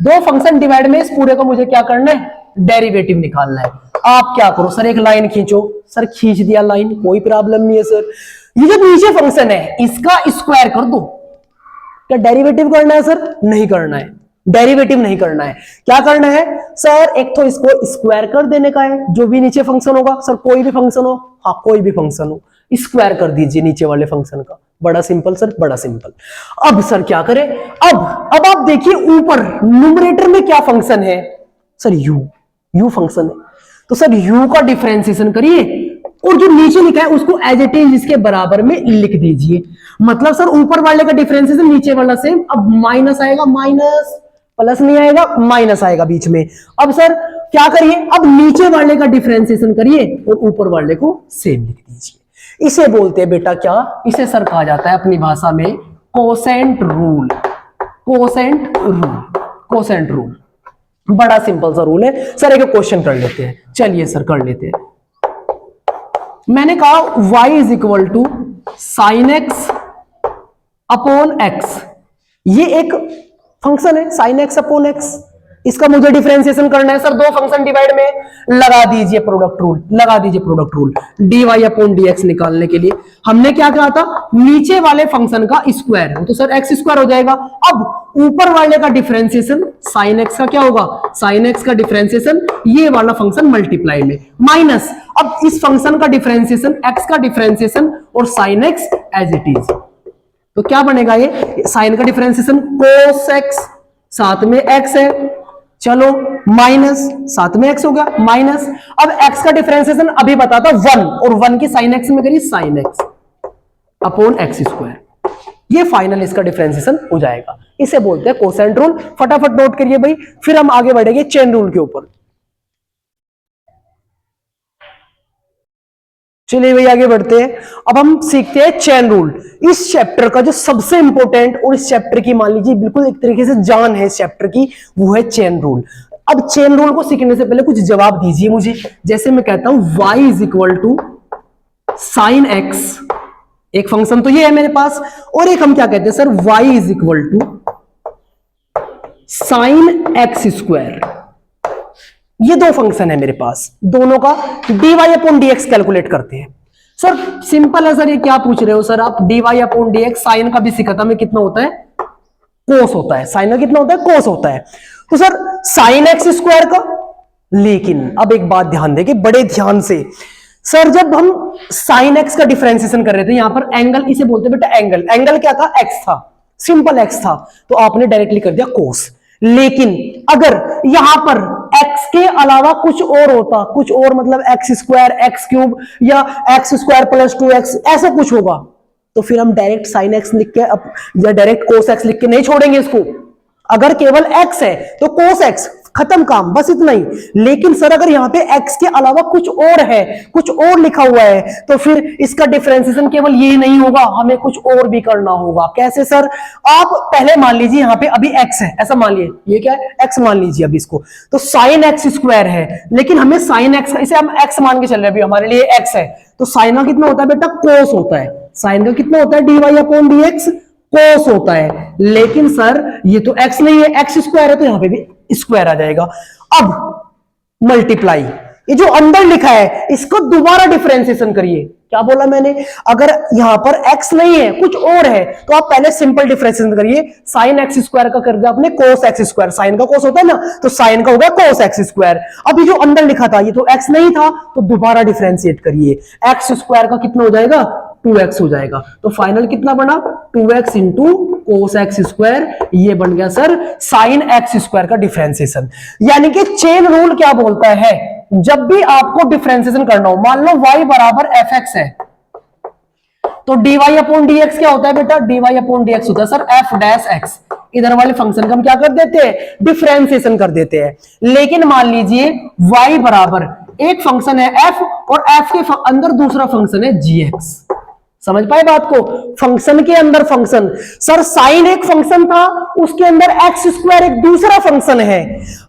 Speaker 1: दो फंक्शन डिवाइड में, इस पूरे को मुझे क्या करना है, डेरिवेटिव निकालना है। आप क्या करो सर, एक लाइन खींचो, सर खींच दिया लाइन, कोई प्रॉब्लम नहीं है सर। ये जो नीचे फंक्शन है इसका स्क्वायर कर दो। क्या डेरिवेटिव करना है सर, नहीं करना है, डेरिवेटिव नहीं करना है। क्या करना है सर, एक तो इसको स्क्वायर कर देने का है, जो भी नीचे फंक्शन होगा, सर कोई भी फंक्शन हो, हाँ कोई भी फंक्शन हो, स्क्वायर कर दीजिए नीचे वाले फंक्शन का। बड़ा सिंपल सर, बड़ा सिंपल। अब सर क्या करें, अब आप देखिए ऊपर न्यूमरेटर में क्या फंक्शन है सर, u फंक्शन है, तो सर u का डिफरेंशिएशन करिए, और जो नीचे लिखा है उसको एज इट इज इसके बराबर में लिख दीजिए। मतलब सर ऊपर वाले का डिफरेंशिएशन नीचे वाला सेम, अब माइनस आएगा, माइनस प्लस नहीं आएगा, माइनस आएगा बीच में। अब सर क्या करिए, अब नीचे वाले का डिफरेंशिएशन करिए और ऊपर वाले को सेम लिख दीजिए। इसे बोलते हैं बेटा क्या, इसे सर कहा जाता है अपनी भाषा में quotient rule. Quotient rule, quotient rule बड़ा सिंपल सा रूल है सर। एक क्वेश्चन कर लेते हैं, चलिए सर कर लेते हैं। मैंने कहा y is equal to sine x upon x, ये एक फंक्शन है साइन एक्स अपॉन एक्स, इसका मुझे डिफरेंशिएशन करना है सर। दो फंक्शन डिवाइड में लगा दीजिए प्रोडक्ट रूल, लगा दीजिए product rule. dy upon dx निकालने के लिए हमने क्या कहा था, नीचे वाले फंक्शन का स्क्वायर, तो सर एक्स स्क्वायर हो जाएगा। अब ऊपर वाले का डिफरेंशिएशन साइन एक्स का क्या होगा, साइन एक्स का डिफरेंशिएशन ये वाला फंक्शन मल्टीप्लाई में माइनस, अब इस फंक्शन का डिफरेंशिएशन एक्स का डिफरेंशिएशन और sine x as it is, तो क्या बनेगा ये साइन का डिफरेंशिएशन कोस एक्स, साथ में एक्स है, चलो माइनस, साथ में एक्स हो गया माइनस। अब एक्स का डिफरेंशिएशन अभी बताता 1, और 1 की साइन एक्स में करिए sign x upon x square, ये फाइनल इसका डिफरेंशिएशन हो जाएगा। इसे बोलते हैं कोसेंट रूल। फटाफट नोट करिए भाई, फिर हम आगे बढ़ेंगे चेन रूल के ऊपर। चलिए भाई आगे बढ़ते हैं। अब हम सीखते हैं चेन रूल। इस चैप्टर का जो सबसे इंपॉर्टेंट और इस चैप्टर की मान लीजिए बिल्कुल एक तरीके से जान है इस चैप्टर की, वो है चेन रूल। अब चेन रूल को सीखने से पहले कुछ जवाब दीजिए मुझे। जैसे मैं कहता हूं y is equal to sine x, एक फंक्शन तो ये है मेरे पास, और एक हम क्या कहते हैं sir y is equal to sine x square. ये दो फंक्शन है मेरे पास, दोनों का dy अपॉन dx कैलकुलेट करते हैं। सर सिंपल है सर, ये क्या पूछ रहे हो सर आप, dy अपॉन dx साइन का भी सीखा था मैं, कितना होता है कोस होता है, साइन का कितना होता है कोस होता है, तो सर साइन एक्स स्क्वायर का। लेकिन अब एक बात ध्यान देंगे बड़े ध्यान से, सर जब हम साइन एक्स का डिफरेंशिएशन कर रहे थे, यहां पर एंगल, इसे बोलते हैं बेटा एंगल, एंगल क्या था एक्स था, सिंपल एक्स था, तो आपने डायरेक्टली कर दिया कोस। लेकिन अगर यहां पर x के अलावा कुछ और होता, कुछ और मतलब एक्स स्क्वायर एक्स क्यूब या एक्स स्क्वायर प्लस 2x ऐसा कुछ होगा, तो फिर हम डायरेक्ट साइन एक्स लिख के या डायरेक्ट कोस एक्स लिख के नहीं छोड़ेंगे इसको। अगर केवल x है तो कोस एक्स, खत्म काम, बस इतना ही। लेकिन सर अगर यहाँ पे x के अलावा कुछ और है, कुछ और लिखा हुआ है, तो फिर इसका डिफरेंशिएशन केवल ये नहीं होगा, हमें कुछ और भी करना होगा। कैसे सर? आप पहले मान लीजिए यहाँ पे अभी x है, ऐसा मान लीजिए, ये क्या है? x मान लीजिए अभी इसको, तो साइन एक्स स्क्वायर है, लेकिन हमें साइन एक्स, इसे हम x मान के चल रहे हैं, अभी हमारे लिए x है, तो साइन का कितना होता है बेटा? कोस होता है। साइन का कितना होता है? dy अपॉन dx कोस होता है। लेकिन सर ये तो x नहीं है, x स्क्वायर है, तो यहां पे भी स्क्वायर आ जाएगा। अब मल्टीप्लाई, ये जो अंदर लिखा है इसको दोबारा डिफरेंशिएशन करिए। क्या बोला मैंने? अगर यहां पर x नहीं है, कुछ और है, तो आप पहले सिंपल डिफरेंशिएशन करिए। साइन एक्स स्क्वायर का कर दिया आपने कोस एक्स स्क्वायर, साइन का कोस होता है ना, तो साइन का होगा कोस एक्स स्क्वायर। अब ये जो अंदर लिखा था ये तो x नहीं था, तो दोबारा डिफरेंशिएट करिए। एक्स स्क्वायर का कितना हो जाएगा? 2x हो जाएगा। तो फाइनल कितना बना? 2x into cos x square, ये बन गया सर साइन एक्स स्क्वायर का डिफरेंशिएशन। यानी कि चेन रूल क्या बोलता है, जब भी आपको डिफरेंशिएशन करना हो, मान लो y बराबर fx है, तो dy अपॉन dx क्या होता है बेटा? dy अपॉन dx होता है सर f डैश x। इधर वाले फंक्शन का हम क्या कर देते हैं? डिफरेंशिएशन कर देते हैं। लेकिन मान लीजिए y बराबर एक फंक्शन है f, और f के अंदर दूसरा फंक्शन है gx। समझ पाए बात को? फंक्शन के अंदर फंक्शन, सर साइन एक फंक्शन था, उसके अंदर एक्स स्क्वायर एक दूसरा फंक्शन है।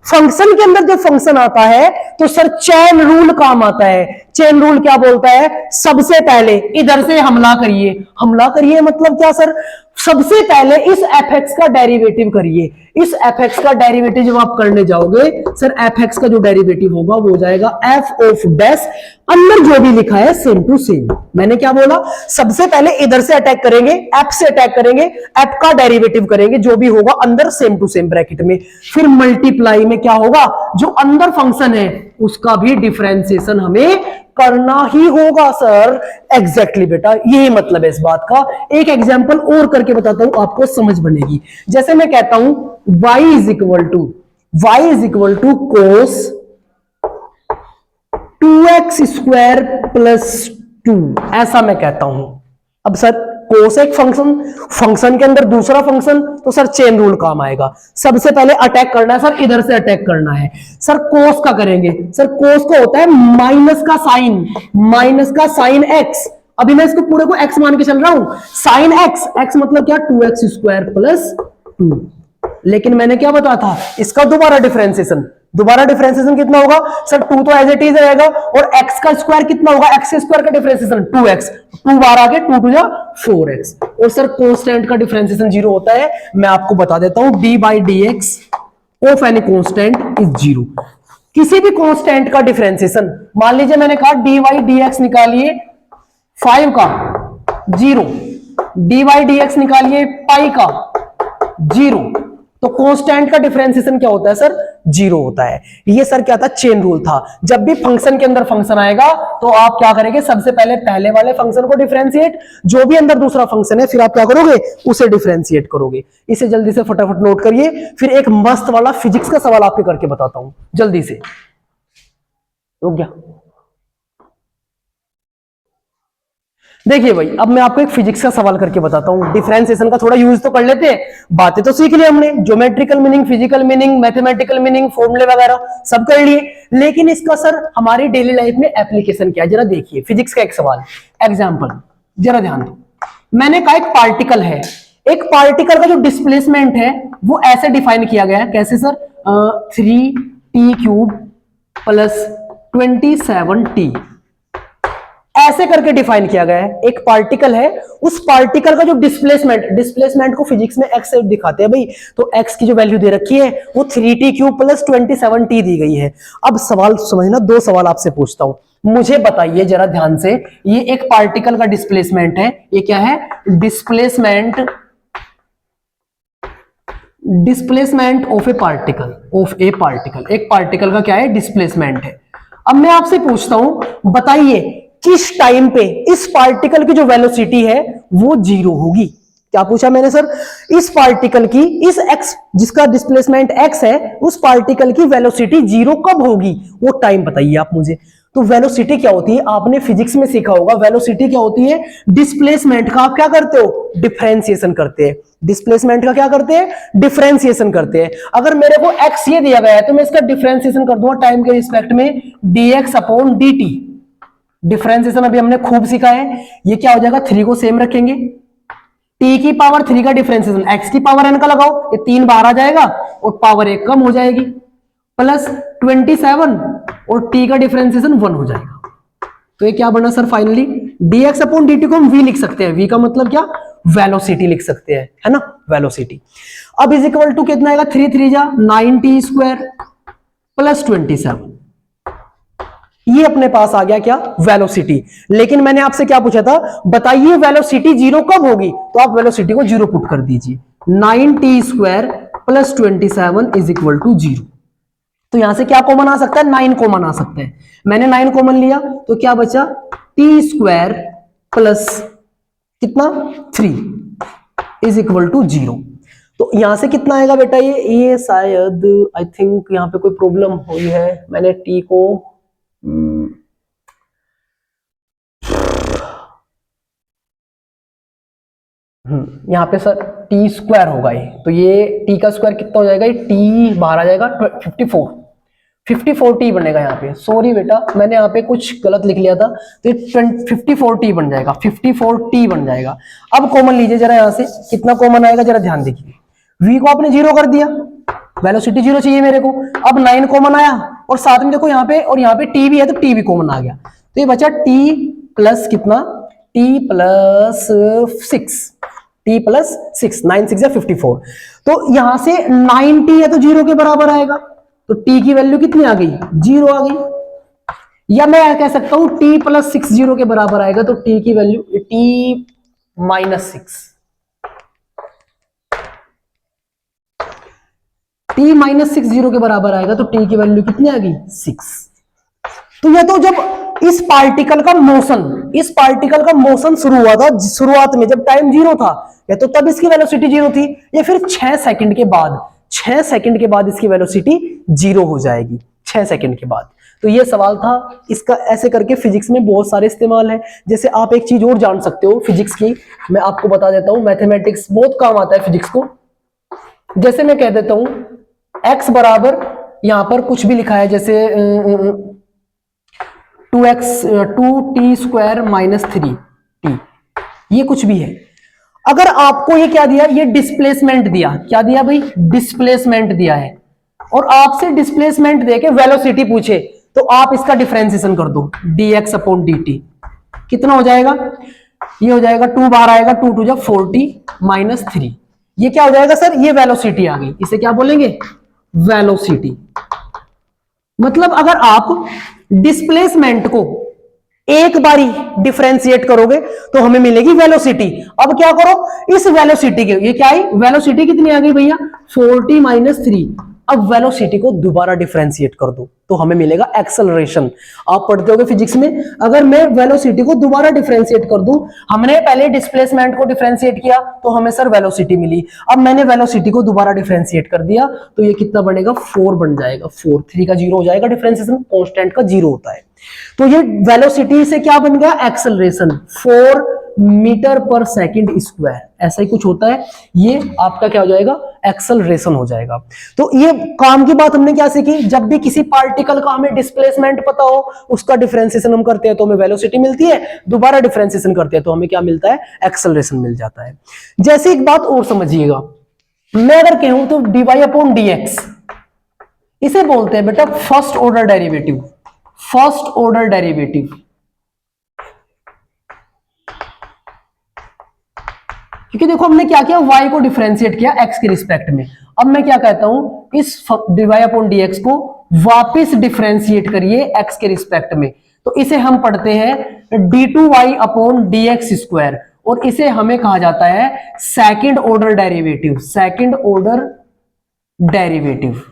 Speaker 1: फंक्शन के अंदर जब फंक्शन आता है तो सर चेन रूल काम आता है। चेन रूल क्या बोलता है? सबसे पहले इधर से हमला करिए। हमला करिए मतलब क्या सर? सबसे पहले इस fx का डेरिवेटिव करिए। इस fx का डेरिवेटिव जब आप करने जाओगे सर, fx का जो डेरिवेटिव होगा वो हो जाएगा f ऑफ डैश, अंदर जो भी लिखा है सेम टू सेम। मैंने क्या बोला? सबसे पहले इधर से अटैक करेंगे, f से अटैक करेंगे, f का डेरिवेटिव करेंगे, जो भी होगा अंदर सेम टू सेम ब्रैकेट में। फिर मल्टीप्लाई में क्या होगा? जो अंदर फंक्शन है उसका भी डिफरेंशिएशन हमें करना ही होगा सर। एग्जैक्टली बेटा, यही मतलब है इस बात का। एक एग्जांपल और करके बताता हूं, आपको समझ बनेगी। जैसे मैं कहता हूं y is equal to cos 2x square plus 2, ऐसा मैं कहता हूं। अब सर कोस एक फंक्शन के अंदर दूसरा फंक्शन, तो सर चेन रूल काम आएगा। सबसे पहले अटैक करना है सर, इधर से अटैक करना है। सर कोस का करेंगे, सर कोस का होता है माइनस का साइन एक्स। अभी मैं इसको पूरे को एक्स मान के चल रहा हूं, साइन एक्स, एक्स मतलब क्या? 2x square plus 2। लेकिन मैंने क्या बताया था? इसका दोबारा डिफरेंशिएशन कितना होगा सर? 2 तो एज इट इज रहेगा, और x का स्क्वायर कितना होगा? x स्क्वायर का डिफरेंशिएशन 2x, 2 बार आगे 2 टू जा 4x। और सर कांस्टेंट का डिफरेंशिएशन 0 होता है। मैं आपको बता देता हूं, d by dx of any constant is 0। किसी भी कांस्टेंट का डिफरेंशिएशन, मान लीजिए मैंने कहा dy dx निकालिए 5 का 0, dy dx निकालिए पाई का 0, तो कांस्टेंट का डिफरेंशिएशन क्या होता है सर? 0 होता है। ये सर क्या था? चेन रूल था। जब भी फंक्शन के अंदर फंक्शन आएगा तो आप क्या करेंगे? सबसे पहले वाले फंक्शन को डिफरेंशिएट, जो भी अंदर दूसरा फंक्शन है फिर आप क्या करोगे? उसे डिफरेंशिएट करोगे। इसे जल्दी से फटाफट नोट करिए, फिर एक मस्त वाला फिजिक्स का सवाल आपके करके बताता हूं जल्दी से। रुक गया? देखिए भाई, अब मैं आपको एक फिजिक्स का सवाल करके बताता हूं। डिफरेंशिएशन का थोड़ा यूज तो कर लेते हैं, बातें तो सीख ली हमने, geometrical meaning, physical meaning, mathematical meaning, फॉर्मूले वगैरह सब कर लिए। लेकिन इसका सर हमारी डेली लाइफ में एप्लीकेशन क्या है, जरा देखिए। फिजिक्स का एक सवाल, एग्जाम्पल, जरा ध्यान दो। मैंने कहा एक पार्टिकल है, एक पार्टिकल का जो डिस्प्लेसमेंट है वो ऐसे डिफाइन किया गया है। कैसे सर? 3t³ प्लस 27t, ऐसे करके डिफाइन किया गया है। एक पार्टिकल है, उस पार्टिकल का जो डिस्प्लेसमेंट को फिजिक्स में एक्स से दिखाते हैं भाई, तो एक्स की जो वैल्यू दे रखी है वो 3t³ प्लस 27t दी गई है। अब सवाल समझना, 2 सवाल आपसे पूछता हूं, मुझे बताइए जरा ध्यान से। ये एक पार्टिकल का डिस्प्लेसमेंट है, ये क्या है? डिस्प्लेसमेंट ऑफ ए पार्टिकल, एक पार्टिकल का क्या है? डिस्प्लेसमेंट है। अब मैं आपसे पूछता हूं, बताइए किस टाइम पे इस पार्टिकल की जो वेलोसिटी है वो 0 होगी? क्या पूछा मैंने सर? इस पार्टिकल की, इस x जिसका डिस्प्लेसमेंट x है, उस पार्टिकल की वेलोसिटी 0 कब होगी? वो टाइम बताइए आप मुझे। तो वेलोसिटी क्या होती है, आपने फिजिक्स में सीखा होगा, वेलोसिटी क्या होती है, डिस्प्लेसमेंट का आप क्या करते हो, डिफरेंशिएशन करते हैं। डिस्प्लेसमेंट का क्या करते हैं, डिफरेंशिएशन करते हैं। अगर मेरे को x ये दिया गया है तो मैं इसका डिफरेंशिएशन कर दूंगा टाइम के रिस्पेक्ट में dx अपॉन dt। डिफरेंशिएशन अभी हमने खूब सीखा है। ये क्या हो जाएगा, 3 को सेम रखेंगे, t की पावर 3 का डिफरेंशिएशन x की पावर n का लगाओ, ये 3 बाहर आ जाएगा और पावर 1 कम हो जाएगी, प्लस 27 और t का डिफरेंशिएशन 1 हो जाएगा। तो ये क्या बना sir finally, dx upon dt को हम v लिख सकते हैं, v का मतलब क्या, वेलोसिटी लिख सकते हैं, है ना, वेलोसिटी। अब इज इक्वल टू कितना आएगा, 3 3 जा 9t स्क्वायर प्लस 27, ये अपने पास आ गया क्या, वेलोसिटी। लेकिन मैंने आपसे क्या पूछा था, बताइए वेलोसिटी जीरो कब होगी, तो आप वेलोसिटी को जीरो पुट कर दीजिए, 9t square plus 27 is equal to 0। तो यहां से क्या कॉमन आ सकता है, 9 कॉमन आ सकता है। मैंने 9 कॉमन लिया तो क्या बचा, t स्क्वायर प्लस कितना 3 इज इक्वल टू 0। तो यहां से कितना आएगा बेटा, ये शायद आई थिंक यहां पे कोई प्रॉब्लम हुई है, मैंने t को यहां पे सर t स्क्वायर होगा ये, तो ये t का स्क्वायर कितना हो जाएगा, ये t बाहर आ जाएगा 54t बनेगा यहाँ पे। सॉरी बेटा मैंने यहाँ पे कुछ गलत लिख लिया था, तो ये 54t बन जाएगा, 54t बन जाएगा। अब कॉमन लीजिए जरा, यहाँ से कितना कॉमन आएगा जरा ध्यान देखिए, v को आपने जीरो कर दिया, वेलोसिटी जीरो चाहिए मेरे को। अब 9 कॉमन आया और साथ में देखो यहाँ पे, और यहाँ पे t भी है तो t भी कॉमन आ गया, तो ये बचा t प्लस कितना, t प्लस 6, 9 6 54। तो यहां से 9t है तो जीरो के बराबर आएगा, तो t की वैल्यू कितनी आ गई, 0 आ गई। या मैं कह सकता हूं t प्लस 6 0 के बराबर आएगा, तो t की value t minus 6, t minus 6 0 के बराबर आएगा, तो t की वैल्यू कितनी आ गई, 6। तो ये तो जब इस पार्टिकल का मोशन शुरू हुआ था, शुरुआत में जब टाइम 0 था, या तो तब इसकी वेलोसिटी 0 थी, या फिर 6 सेकंड के बाद इसकी वेलोसिटी 0 हो जाएगी, 6 सेकंड के बाद। तो ये सवाल था, इसका ऐसे करके फिजिक्स में बहुत सारे इस्तेमाल है। जैसे आप एक चीज और जान सकते हो फिजिक्स की, मैं आपको बता देता हूं, मैथमेटिक्स बहुत काम आता है फिजिक्स को। जैसे मैं कह देता हूं x बराबर, यहां पर कुछ भी लिखा है, जैसे 2t स्क्वायर माइनस 3t, ये कुछ भी है। अगर आपको ये क्या दिया, ये डिस्प्लेसमेंट दिया, क्या दिया भाई, डिस्प्लेसमेंट दिया है, और आपसे डिस्प्लेसमेंट देके वेलोसिटी पूछे, तो आप इसका डिफरेंशिएशन कर दो, dx अपॉन dt कितना हो जाएगा, ये हो जाएगा 2 बाहर आएगा, 2 2 जा 4t माइनस 3, ये क्या हो जाएगा सर, ये वेलोसिटी आ गई, इसे क्या बोलेंगे, वेलोसिटी। मतलब अगर आप डिस्प्लेसमेंट को एक बारी डिफरेंशिएट करोगे तो हमें मिलेगी वेलोसिटी। अब क्या करो, इस वेलोसिटी के, ये क्या आई, वेलोसिटी कितनी आ गई भैया, 4t माइनस 3। अब वेलोसिटी को दोबारा डिफरेंशिएट कर दो तो हमें मिलेगा एक्सेलरेशन। आप पढ़ते होगे फिजिक्स में, अगर मैं वेलोसिटी को दोबारा डिफरेंशिएट कर दूं, हमने पहले डिस्प्लेसमेंट को डिफरेंशिएट किया तो हमें सर वेलोसिटी मिली, अब मैंने वेलोसिटी को दोबारा डिफरेंशिएट कर दिया तो ये कितना बनेगा, 4 बन जाएगा, 4 3 का 0 हो जाएगा, डिफरेंशिएशन कांस्टेंट का 0 होता है। तो ये वेलोसिटी से क्या बन गया, एक्सेलरेशन, 4 मीटर पर सेकंड स्क्वायर, ऐसा ही कुछ होता है, ये आपका क्या हो जाएगा, एक्सेलरेशन हो जाएगा। तो ये काम की बात हमने क्या सीखी, जब भी किसी पार्टिकल का हमें डिस्प्लेसमेंट पता हो, उसका डिफरेंशिएशन हम करते हैं तो हमें वेलोसिटी मिलती है, दोबारा डिफरेंशिएशन करते हैं तो हमें क्या मिलता है, एक्सेलरेशन मिल जाता है। जैसे एक बात और समझिएगा, मैं अगर कहूं तो dy अपॉन dx, इसे बोलते हैं बेटा first order derivative, first order derivative. क्योंकि देखो हमने क्या किया, y को डिफरेंशिएट किया x के रिस्पेक्ट में। अब मैं क्या कहता हूं, इस dy अपॉन dx को वापस डिफरेंशिएट करिए x के रिस्पेक्ट में, तो इसे हम पढ़ते हैं d2y अपॉन dx स्क्वायर, और इसे हमें कहा जाता है second order derivative, second order derivative.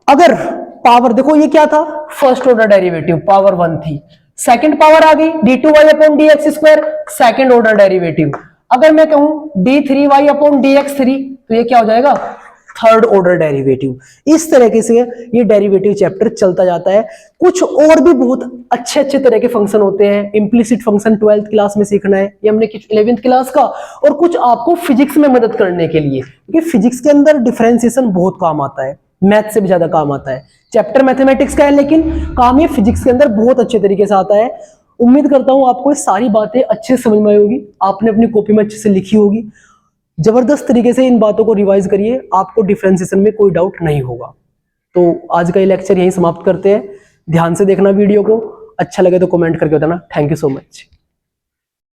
Speaker 1: अगर पावर देखो, ये क्या था, फर्स्ट ऑर्डर डेरिवेटिव, पावर 1 थी, सेकंड पावर आ गई d2y upon dx square, second order derivative. अगर मैं कहूं d3y अपॉन dx3, तो ये क्या हो जाएगा, थर्ड ऑर्डर डेरिवेटिव। इस तरीके से ये डेरिवेटिव चैप्टर चलता जाता है। कुछ और भी बहुत अच्छे अच्छे तरह के फंक्शन होते हैं। इम्प्लिसिट फंक्शन 12th क्लास में सीखना है, ये हमने 11th क्लास का, और कुछ आपको फिजिक्स में मदद करने के लिए, क्योंकि फिजिक्स के अंदर डिफरेंशिएशन बहुत काम आता है, मैथ से भी ज्यादा काम आता है। चैप्टर मैथमेटिक्स का है लेकिन काम ये फिजिक्स के अंदर बहुत अच्छे तरीके से आता है। उम्मीद करता हूं आपको ये सारी बातें अच्छे से समझ में आई होगी, आपने अपनी कॉपी में अच्छे से लिखी होगी। जबरदस्त तरीके से इन बातों को रिवाइज करिए, आपको डिफरेंशिएशन में कोई डाउट नहीं होगा। तो आज का ये लेक्चर यहीं समाप्त करते हैं। ध्यान से देखना वीडियो को, अच्छा लगे तो कमेंट करके बताना। Thank you so much.